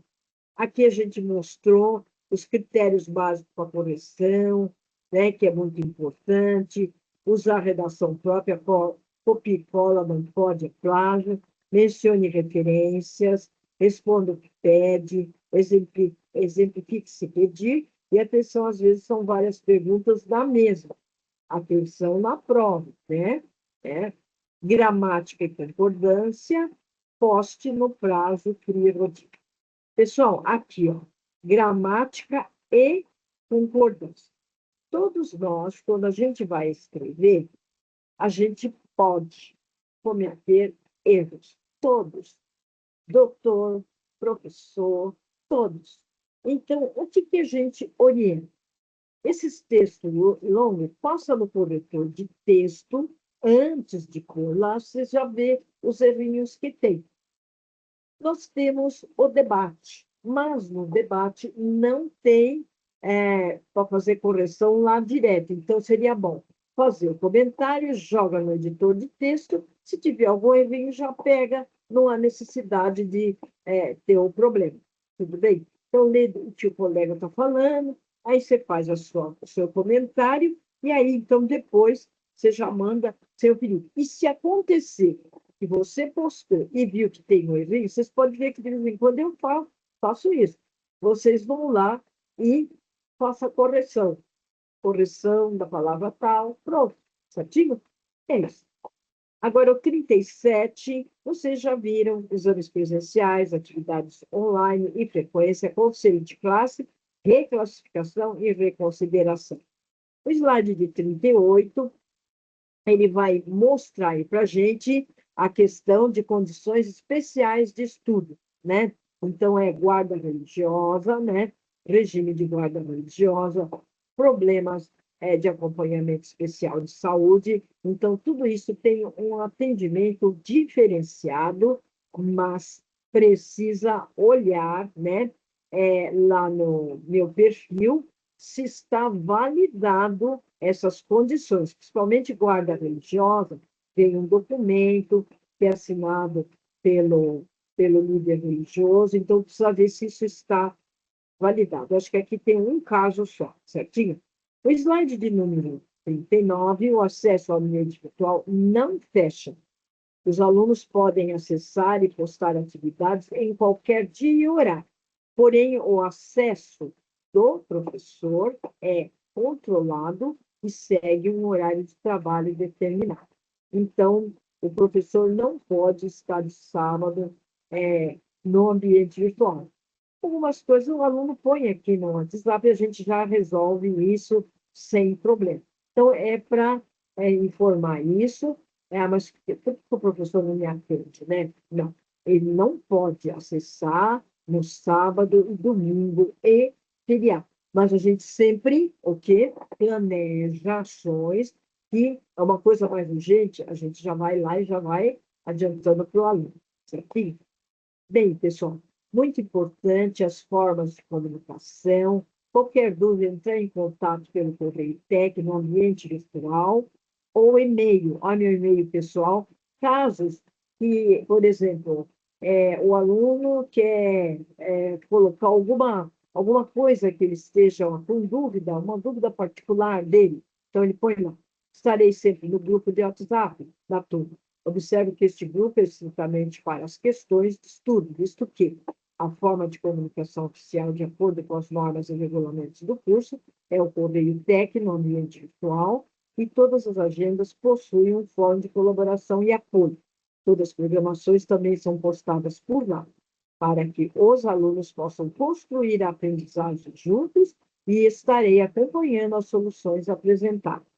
[SPEAKER 1] Aqui a gente mostrou os critérios básicos para correção, né, que é muito importante, usar a redação própria, copia e cola, não pode, é plágio, mencione referências, responda o que pede, exemplifique se pedir, e atenção, às vezes são várias perguntas da mesma. Atenção na prova, né? Gramática e concordância, poste no prazo, crie rotina. Pessoal, aqui, ó, gramática e concordância. Todos nós, quando a gente vai escrever, a gente pode cometer erros. Todos. Doutor, professor, todos. Então, o que a gente orienta? Esses textos longos, passa no corretor de texto, antes de colar, você já vê os errinhos que tem. Nós temos o debate, mas no debate não tem para fazer correção lá direto. Então, seria bom fazer o comentário, joga no editor de texto, se tiver algum errinho, já pega, não há necessidade de ter o problema. Tudo bem? Então, lê o que o colega está falando, aí você faz o seu comentário, e aí, então, depois, você já manda seu pedido. E se acontecer que você postou e viu que tem um errinho, vocês podem ver que de vez em quando eu faço isso. Vocês vão lá e façam a correção. Correção da palavra tal, pronto, certinho? É isso. Agora, o 37, vocês já viram exames presenciais, atividades online e frequência, conselho de classe, reclassificação e reconsideração. O slide de 38, ele vai mostrar aí para a gente a questão de condições especiais de estudo, né? Então, guarda religiosa, né? Regime de guarda religiosa, problemas de acompanhamento especial de saúde. Então, tudo isso tem um atendimento diferenciado, mas precisa olhar, né, lá no meu perfil, se está validado essas condições, principalmente guarda religiosa, tem um documento que é assinado pelo líder religioso, então precisa ver se isso está validado. Acho que aqui tem um caso só, certinho? O slide de número 39, o acesso ao ambiente virtual não fecha. Os alunos podem acessar e postar atividades em qualquer dia e horário. Porém, o acesso do professor é controlado e segue um horário de trabalho determinado. Então, o professor não pode estar de sábado no ambiente virtual. Algumas coisas o aluno põe aqui no WhatsApp e a gente já resolve isso sem problema. Então, é para informar isso, mas por que o professor não me atende, né? Não, ele não pode acessar no sábado e domingo e feriado. Mas a gente sempre, o quê? Planeja ações que é uma coisa mais urgente, a gente já vai lá e já vai adiantando para o aluno, certinho? Bem, pessoal, muito importante as formas de comunicação. Qualquer dúvida, entrar em contato pelo correio TEC no ambiente virtual ou e-mail, olha meu e-mail pessoal. Casos que, por exemplo, o aluno quer colocar alguma coisa que ele esteja com dúvida, uma dúvida particular dele, então ele põe lá. Estarei sempre no grupo de WhatsApp da turma. Observe que este grupo é estritamente para as questões de estudo, visto que a forma de comunicação oficial, de acordo com as normas e regulamentos do curso, é o correio TEC no ambiente virtual, e todas as agendas possuem um fórum de colaboração e apoio. Todas as programações também são postadas por lá, para que os alunos possam construir a aprendizagem juntos e estarei acompanhando as soluções apresentadas.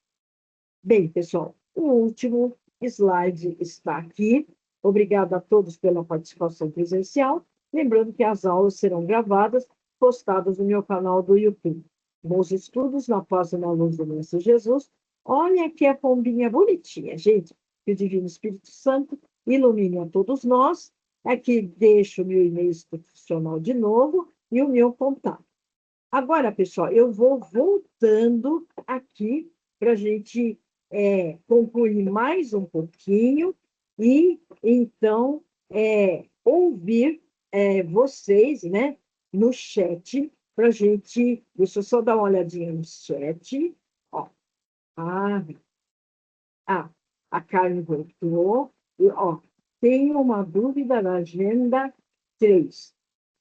[SPEAKER 1] Bem, pessoal, o último slide está aqui. Obrigada a todos pela participação presencial. Lembrando que as aulas serão gravadas, postadas no meu canal do YouTube. Bons estudos na paz e na luz do Mestre Jesus. Olha aqui a pombinha bonitinha, gente. Que o Divino Espírito Santo ilumine a todos nós. Aqui deixo o meu e-mail institucional de novo e o meu contato. Agora, pessoal, eu vou voltando aqui para a gente concluir mais um pouquinho e, então, ouvir vocês, né, no chat, para a gente... Deixa eu só dar uma olhadinha no chat. Ó, a Carmen voltou. E, ó, tem uma dúvida na agenda 3.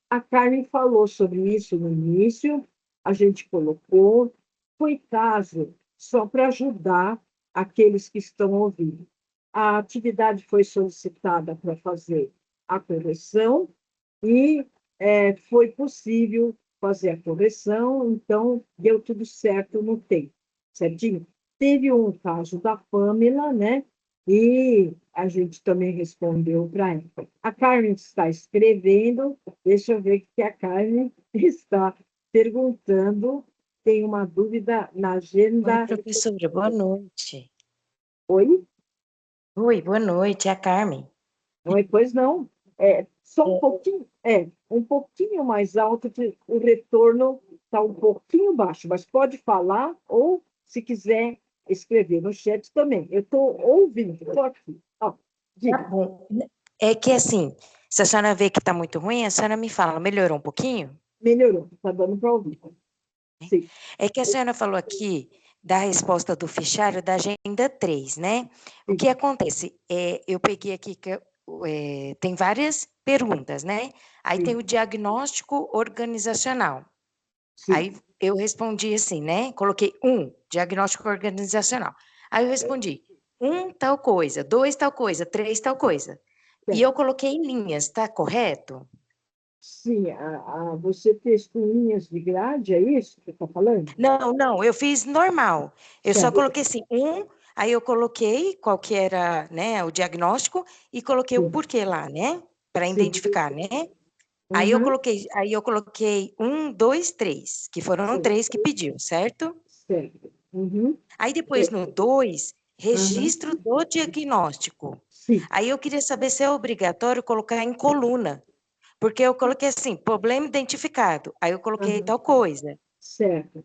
[SPEAKER 1] A Carmen falou sobre isso no início, a gente colocou, foi caso só para ajudar aqueles que estão ouvindo. A atividade foi solicitada para fazer a correção e foi possível fazer a correção, então deu tudo certo no tempo, certinho? Teve um caso da Pamela, né? E a gente também respondeu para ela. A Carmen está escrevendo, deixa eu ver o que a Carmen está perguntando. Tem uma dúvida na agenda.
[SPEAKER 4] Oi, professora, boa noite.
[SPEAKER 1] Oi?
[SPEAKER 4] Oi, boa noite, é a Carmen.
[SPEAKER 1] Oi, pois não. Só um pouquinho mais alto, o retorno está um pouquinho baixo, mas pode falar ou, se quiser, escrever no chat também. Eu estou ouvindo, estou aqui. Ó,
[SPEAKER 4] Tá bom. É que assim, se a senhora vê que está muito ruim, a senhora me fala, melhorou um pouquinho?
[SPEAKER 1] melhorou, está dando para ouvir. Sim.
[SPEAKER 4] É que a senhora falou aqui da resposta do fichário da agenda 3, né? O que acontece? Eu peguei aqui que tem várias perguntas, né? Aí
[SPEAKER 1] Sim.
[SPEAKER 4] tem o diagnóstico organizacional.
[SPEAKER 1] Sim.
[SPEAKER 4] Aí eu respondi assim, né? Coloquei diagnóstico organizacional. Aí eu respondi, tal coisa, 2 tal coisa, 3 tal coisa. E eu coloquei em linhas, tá correto?
[SPEAKER 1] Sim, você fez com linhas de grade, é isso que você está falando?
[SPEAKER 4] Não, eu fiz normal. Eu só
[SPEAKER 1] Certo.
[SPEAKER 4] coloquei assim, aí eu coloquei qual que era, né, o diagnóstico e coloquei o
[SPEAKER 1] Sim.
[SPEAKER 4] porquê lá, né? Para
[SPEAKER 1] Sim.
[SPEAKER 4] identificar, né? Aí eu coloquei 1, 2, 3, que foram
[SPEAKER 1] Sim.
[SPEAKER 4] 3 que pediu, certo?
[SPEAKER 1] Certo. Uhum.
[SPEAKER 4] Aí depois no 2,
[SPEAKER 1] Aham.
[SPEAKER 4] registro do diagnóstico.
[SPEAKER 1] Sim,
[SPEAKER 4] Aí eu queria saber se é obrigatório colocar em coluna, porque eu coloquei assim, problema identificado. Aí eu coloquei
[SPEAKER 1] aham,
[SPEAKER 4] tal coisa.
[SPEAKER 1] certo.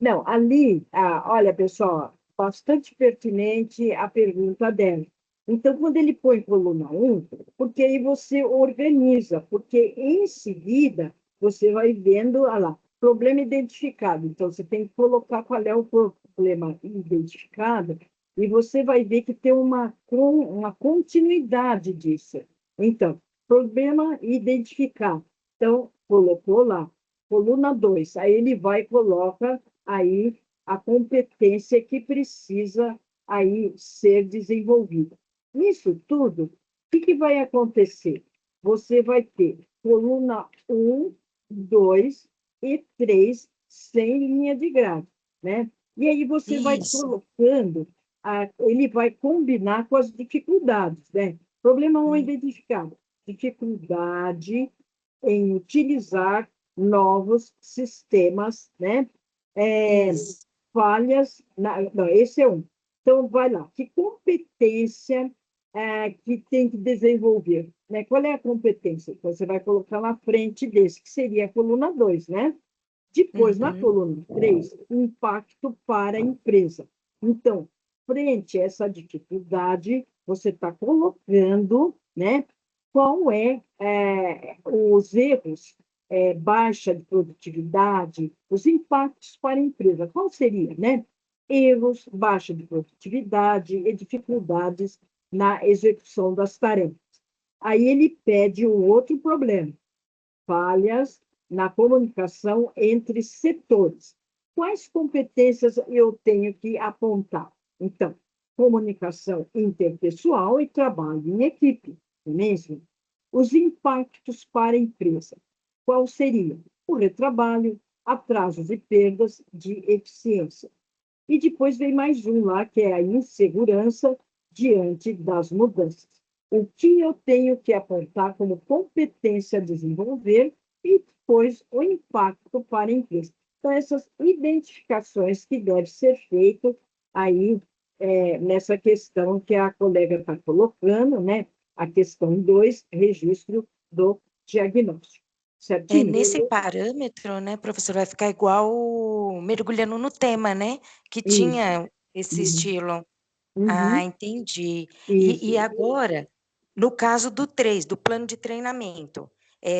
[SPEAKER 1] Não, ali, olha, pessoal, bastante pertinente a pergunta dela. Então, quando ele põe coluna um, porque aí você organiza, porque em seguida você vai vendo, olha lá, problema identificado. Então, você tem que colocar qual é o problema identificado e você vai ver que tem uma continuidade disso. Então, problema identificado. Então, colocou lá, coluna 2. Aí ele vai e coloca aí a competência que precisa aí ser desenvolvida. Nisso tudo, o que vai acontecer? Você vai ter coluna um, 2 e 3 sem linha de grade, né? E aí você vai
[SPEAKER 4] Isso.
[SPEAKER 1] colocando, ele vai combinar com as dificuldades, né? Problema 1
[SPEAKER 4] Hum,
[SPEAKER 1] identificado, dificuldade em utilizar novos sistemas, né? É,
[SPEAKER 4] Isso.
[SPEAKER 1] falhas. Não, esse é um. Então, vai lá. Que competência que tem que desenvolver? Né? Qual é a competência? Então, você vai colocar na frente desse, que seria a coluna 2, né? Depois, na
[SPEAKER 4] Uhum.
[SPEAKER 1] coluna 3, impacto para a empresa. Então, frente a essa dificuldade, você está colocando, né? Qual os erros, baixa de produtividade, os impactos para a empresa. Qual seria, né? Erros, baixa de produtividade e dificuldades na execução das tarefas. Aí ele pede um outro problema, falhas na comunicação entre setores. Quais competências eu tenho que apontar? Então, comunicação interpessoal e trabalho em equipe, não é mesmo? Os impactos para a empresa. Qual seria? O retrabalho, atrasos e perdas de eficiência. E depois vem mais um lá, que é a insegurança diante das mudanças. O que eu tenho que apontar como competência a desenvolver e depois o impacto para a empresa. Então, essas identificações que devem ser feitas aí nessa questão que a colega está colocando, né? A questão 2, registro do diagnóstico. Certinho?
[SPEAKER 4] Nesse parâmetro, né, professor, vai ficar igual mergulhando no tema, né? Que
[SPEAKER 1] Isso.
[SPEAKER 4] tinha esse
[SPEAKER 1] Uhum.
[SPEAKER 4] estilo. Ah,
[SPEAKER 1] Uhum.
[SPEAKER 4] entendi. E
[SPEAKER 1] Isso.
[SPEAKER 4] agora, no caso do 3, do plano de treinamento,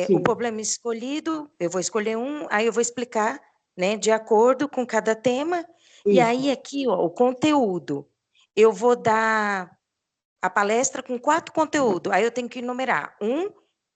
[SPEAKER 4] o
[SPEAKER 1] Sim.
[SPEAKER 4] problema escolhido, eu vou escolher um, aí eu vou explicar, né, de acordo com cada tema, e
[SPEAKER 1] Isso.
[SPEAKER 4] aí aqui, ó, o conteúdo, eu vou dar a palestra com 4 conteúdos, aí eu tenho que enumerar,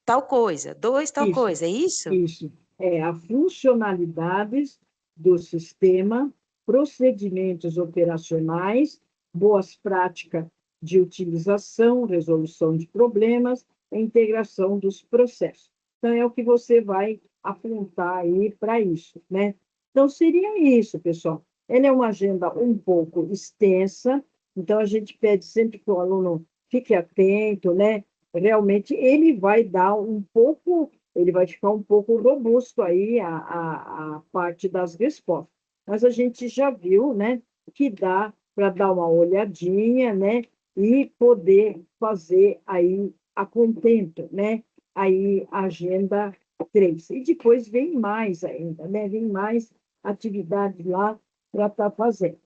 [SPEAKER 4] tal coisa, 2, tal
[SPEAKER 1] Isso,
[SPEAKER 4] coisa, é isso?
[SPEAKER 1] isso. É a funcionalidades do sistema, procedimentos operacionais, boas práticas de utilização, resolução de problemas, e integração dos processos. Então, é o que você vai apontar aí para isso, né? Então, seria isso, pessoal. Ela é uma agenda um pouco extensa, então a gente pede sempre que o aluno fique atento, né? Realmente ele vai dar um pouco, ele vai ficar um pouco robusto aí a parte das respostas. Mas a gente já viu, né, que dá para dar uma olhadinha, né, e poder fazer aí a contento, né, aí a agenda 3. E depois vem mais ainda, né, vem mais atividade lá para estar fazendo.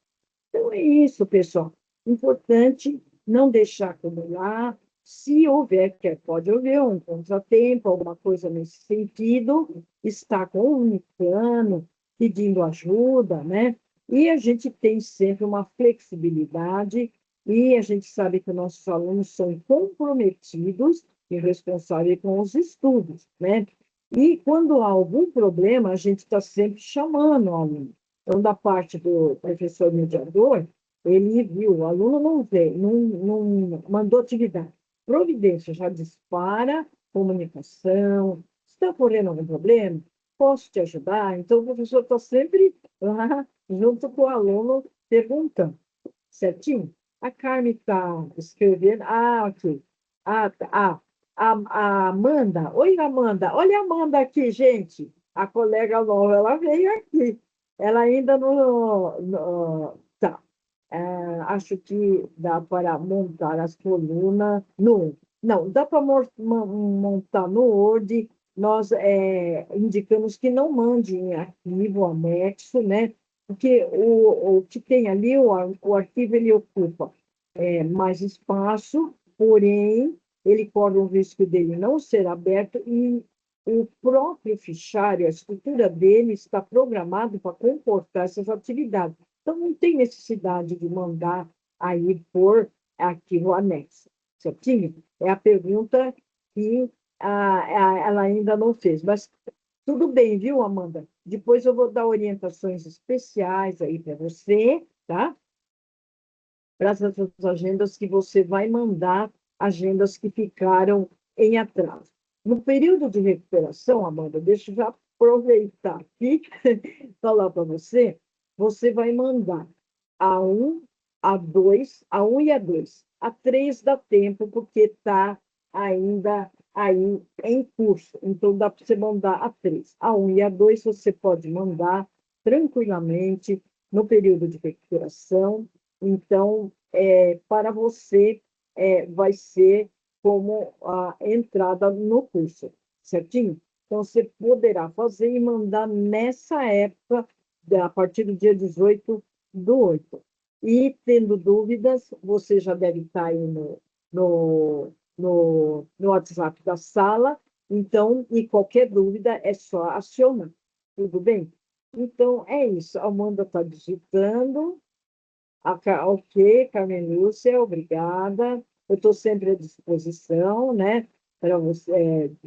[SPEAKER 1] Então, é isso, pessoal. Importante não deixar acumular. Se houver, que pode haver um contratempo, alguma coisa nesse sentido, está comunicando, pedindo ajuda, né? E a gente tem sempre uma flexibilidade, e a gente sabe que nossos alunos são comprometidos e responsáveis com os estudos, né? E quando há algum problema, a gente está sempre chamando o aluno. Então, da parte do professor mediador, ele viu, o aluno não veio, não mandou atividade. Providência já dispara, comunicação, está ocorrendo algum problema? Posso te ajudar? Então, o professor está sempre lá, junto com o aluno, perguntando. Certinho? A Carmen está escrevendo. Ah, ok. A Amanda. Oi, Amanda. Olha a Amanda aqui, gente. A colega nova, ela veio aqui. ela ainda não. Tá. Acho que dá para montar as colunas no. Não, dá para montar no Word. Nós indicamos que não mande em arquivo anexo, né? Porque o que tem ali, o arquivo, ele ocupa mais espaço, porém, ele corre o risco dele não ser aberto e o próprio fichário, a estrutura dele está programado para comportar essas atividades. Então, não tem necessidade de mandar aí por arquivo anexo, certinho? É a pergunta que ela ainda não fez, mas tudo bem, viu, Amanda? Depois eu vou dar orientações especiais aí para você, tá? Para essas agendas que você vai mandar, agendas que ficaram em atraso. No período de recuperação, Amanda, deixa eu já aproveitar aqui falar para você, você vai mandar a 1, a 2, a 1 e a 2. A 3 dá tempo, porque está ainda aí em curso. Então, dá para você mandar a 3. A 1 e a 2 você pode mandar tranquilamente no período de recuperação. Então, para você, vai ser como a entrada no curso, certinho? Então, você poderá fazer e mandar nessa época, a partir do dia 18/8. E, tendo dúvidas, você já deve estar aí no WhatsApp da sala, então, e qualquer dúvida é só acionar, tudo bem? Então, é isso. A Amanda está digitando. Ok, Carmen Lúcia, obrigada. Eu estou sempre à disposição, né, para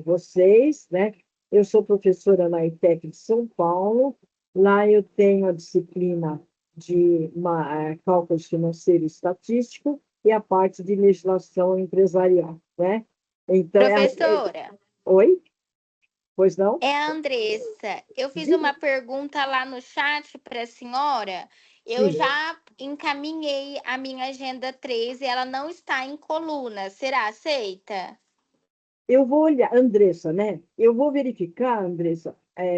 [SPEAKER 1] vocês, né? Eu sou professora na ETEC de São Paulo. Lá eu tenho a disciplina de cálculo financeiro e estatístico e a parte de legislação empresarial, né? Então,
[SPEAKER 3] Professora,
[SPEAKER 1] oi? Pois não?
[SPEAKER 3] é a Andressa. Eu fiz
[SPEAKER 1] Diga.
[SPEAKER 3] uma pergunta lá no chat para a senhora. Eu
[SPEAKER 1] Sim.
[SPEAKER 3] já encaminhei a minha agenda 13, ela não está em coluna. Será aceita?
[SPEAKER 1] Eu vou olhar, Andressa, né? Eu vou verificar, Andressa,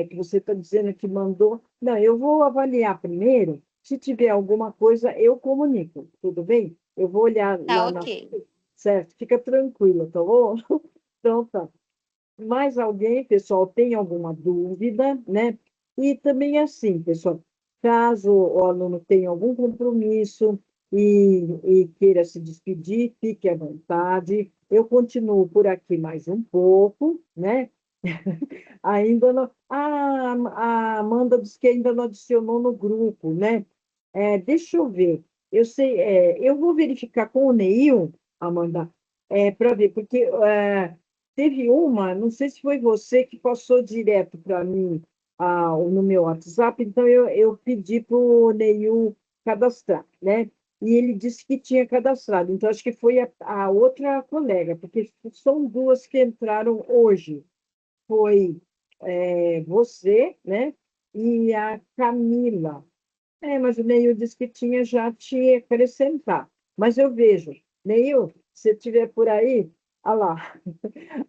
[SPEAKER 1] que você está dizendo que mandou. Não, eu vou avaliar primeiro. Se tiver alguma coisa, eu comunico, tudo bem? Eu vou olhar
[SPEAKER 3] Tá
[SPEAKER 1] lá na.
[SPEAKER 3] ok.
[SPEAKER 1] Certo? Fica tranquilo, tá bom? Então tá. Mais alguém, pessoal, tem alguma dúvida, né? E também assim, pessoal, caso o aluno tenha algum compromisso e queira se despedir, fique à vontade. Eu continuo por aqui mais um pouco, né? Ainda não. A Amanda disse que ainda não adicionou no grupo, né? Deixa eu ver. Eu sei, eu vou verificar com o Neil, Amanda, para ver, porque teve uma, não sei se foi você que passou direto para mim no meu WhatsApp, então eu pedi para o Neil cadastrar, né? E ele disse que tinha cadastrado, então acho que foi a outra colega, porque são duas que entraram hoje. Foi você, né? E a Camila. Mas o Neil disse que tinha já te acrescentar. Mas eu vejo, Neil, se estiver por aí, olha lá,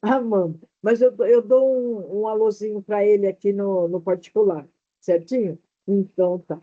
[SPEAKER 1] Amanda. Mas eu dou um alôzinho para ele aqui no particular, certinho? Então, tá.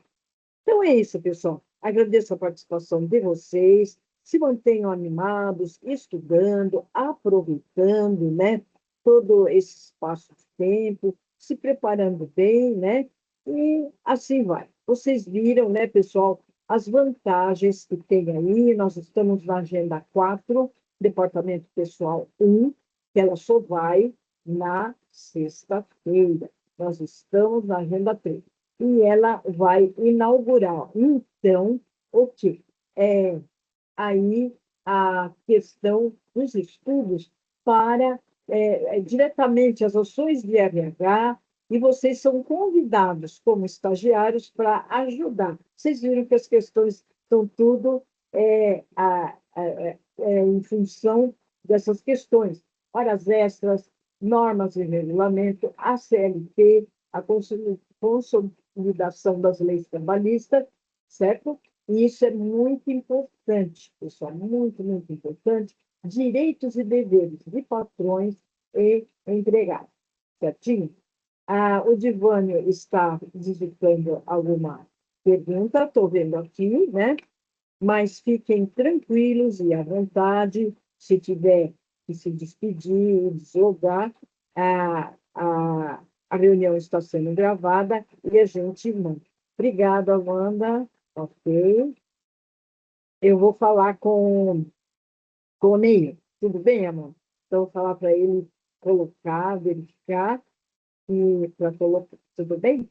[SPEAKER 1] Então é isso, pessoal. Agradeço a participação de vocês. Se mantenham animados, estudando, aproveitando, né, todo esse espaço de tempo, se preparando bem, né? E assim vai. Vocês viram, né, pessoal, as vantagens que tem aí. Nós estamos na agenda 4, departamento pessoal 1, que ela só vai na sexta-feira. Nós estamos na agenda 3 e ela vai inaugurar. Então, o quê? Aí a questão dos estudos para diretamente as ações de RH, e vocês são convidados como estagiários para ajudar. Vocês viram que as questões estão tudo em função dessas questões. Horas extras, normas e regulamento, a CLT, a consolidação das leis trabalhistas, certo? E isso é muito importante, pessoal, muito, muito importante. Direitos e deveres de patrões e empregados, certinho? O Divânio está digitando alguma pergunta, estou vendo aqui, né? Mas fiquem tranquilos e à vontade, se tiver que se despedir, deslogar, a reunião está sendo gravada e a gente manda. Obrigada, Amanda. Ok. Eu vou falar com o Neil. Tudo bem, Amanda? Então, vou falar para ele colocar, verificar, e para colocar. Tudo bem?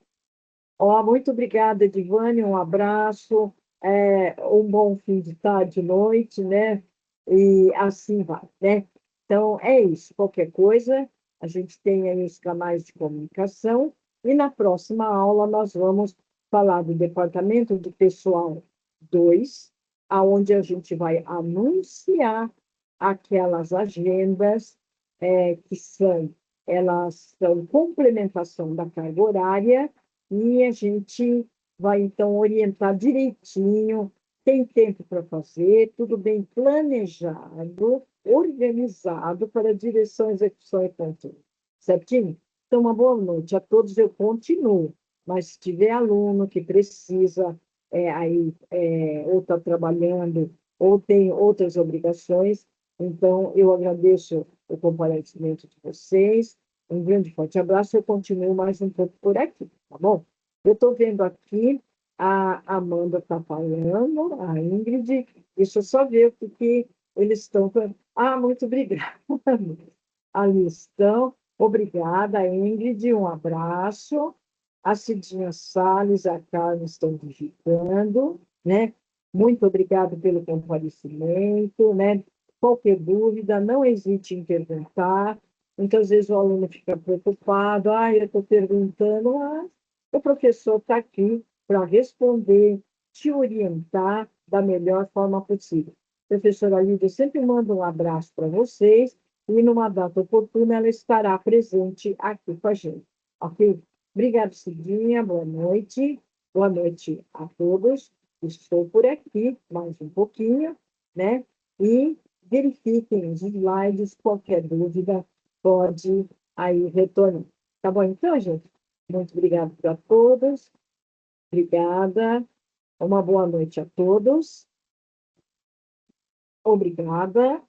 [SPEAKER 1] Muito obrigada, Edivane, um abraço, um bom fim de tarde, noite, né? E assim vai, né? Então, é isso. Qualquer coisa, a gente tem aí os canais de comunicação e na próxima aula nós vamos falar do Departamento de Pessoal 2, aonde a gente vai anunciar aquelas agendas elas são complementação da carga horária e a gente vai, então, orientar direitinho, tem tempo para fazer, tudo bem planejado, organizado para direção, execução e controle. Certinho? Então, uma boa noite a todos. Eu continuo, mas se tiver aluno que precisa ou está trabalhando, ou tem outras obrigações, então, eu agradeço o comparecimento de vocês. Um grande forte abraço. Eu continuo mais um pouco por aqui, tá bom? Eu estou vendo aqui, a Amanda está falando, a Ingrid. Deixa eu só ver o que eles estão falando. Muito obrigada. Ali estão. Obrigada, Ingrid. Um abraço. A Cidinha Salles, a Carmen estão digitando, né? Muito obrigada pelo comparecimento, né? Qualquer dúvida, não hesite em perguntar. Muitas vezes o aluno fica preocupado, eu estou perguntando, mas o professor está aqui para responder, te orientar da melhor forma possível. Professora Lídia, sempre manda um abraço para vocês e, numa data oportuna, ela estará presente aqui com a gente, ok? Obrigada, Cidinha, boa noite a todos. Estou por aqui mais um pouquinho, né? E verifiquem os slides, qualquer dúvida pode aí retornar. Tá bom, então, gente? Muito obrigada para todos. Obrigada. Uma boa noite a todos. Obrigada.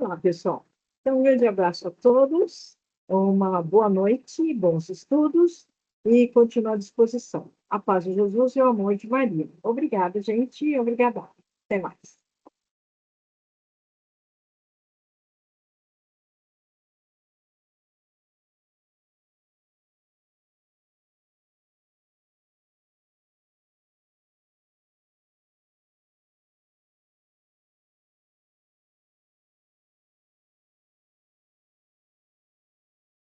[SPEAKER 1] Olá, pessoal. Então, um grande abraço a todos, uma boa noite, bons estudos e continuo à disposição. A paz de Jesus e o amor de Maria. Obrigada, gente. Obrigada. Até mais.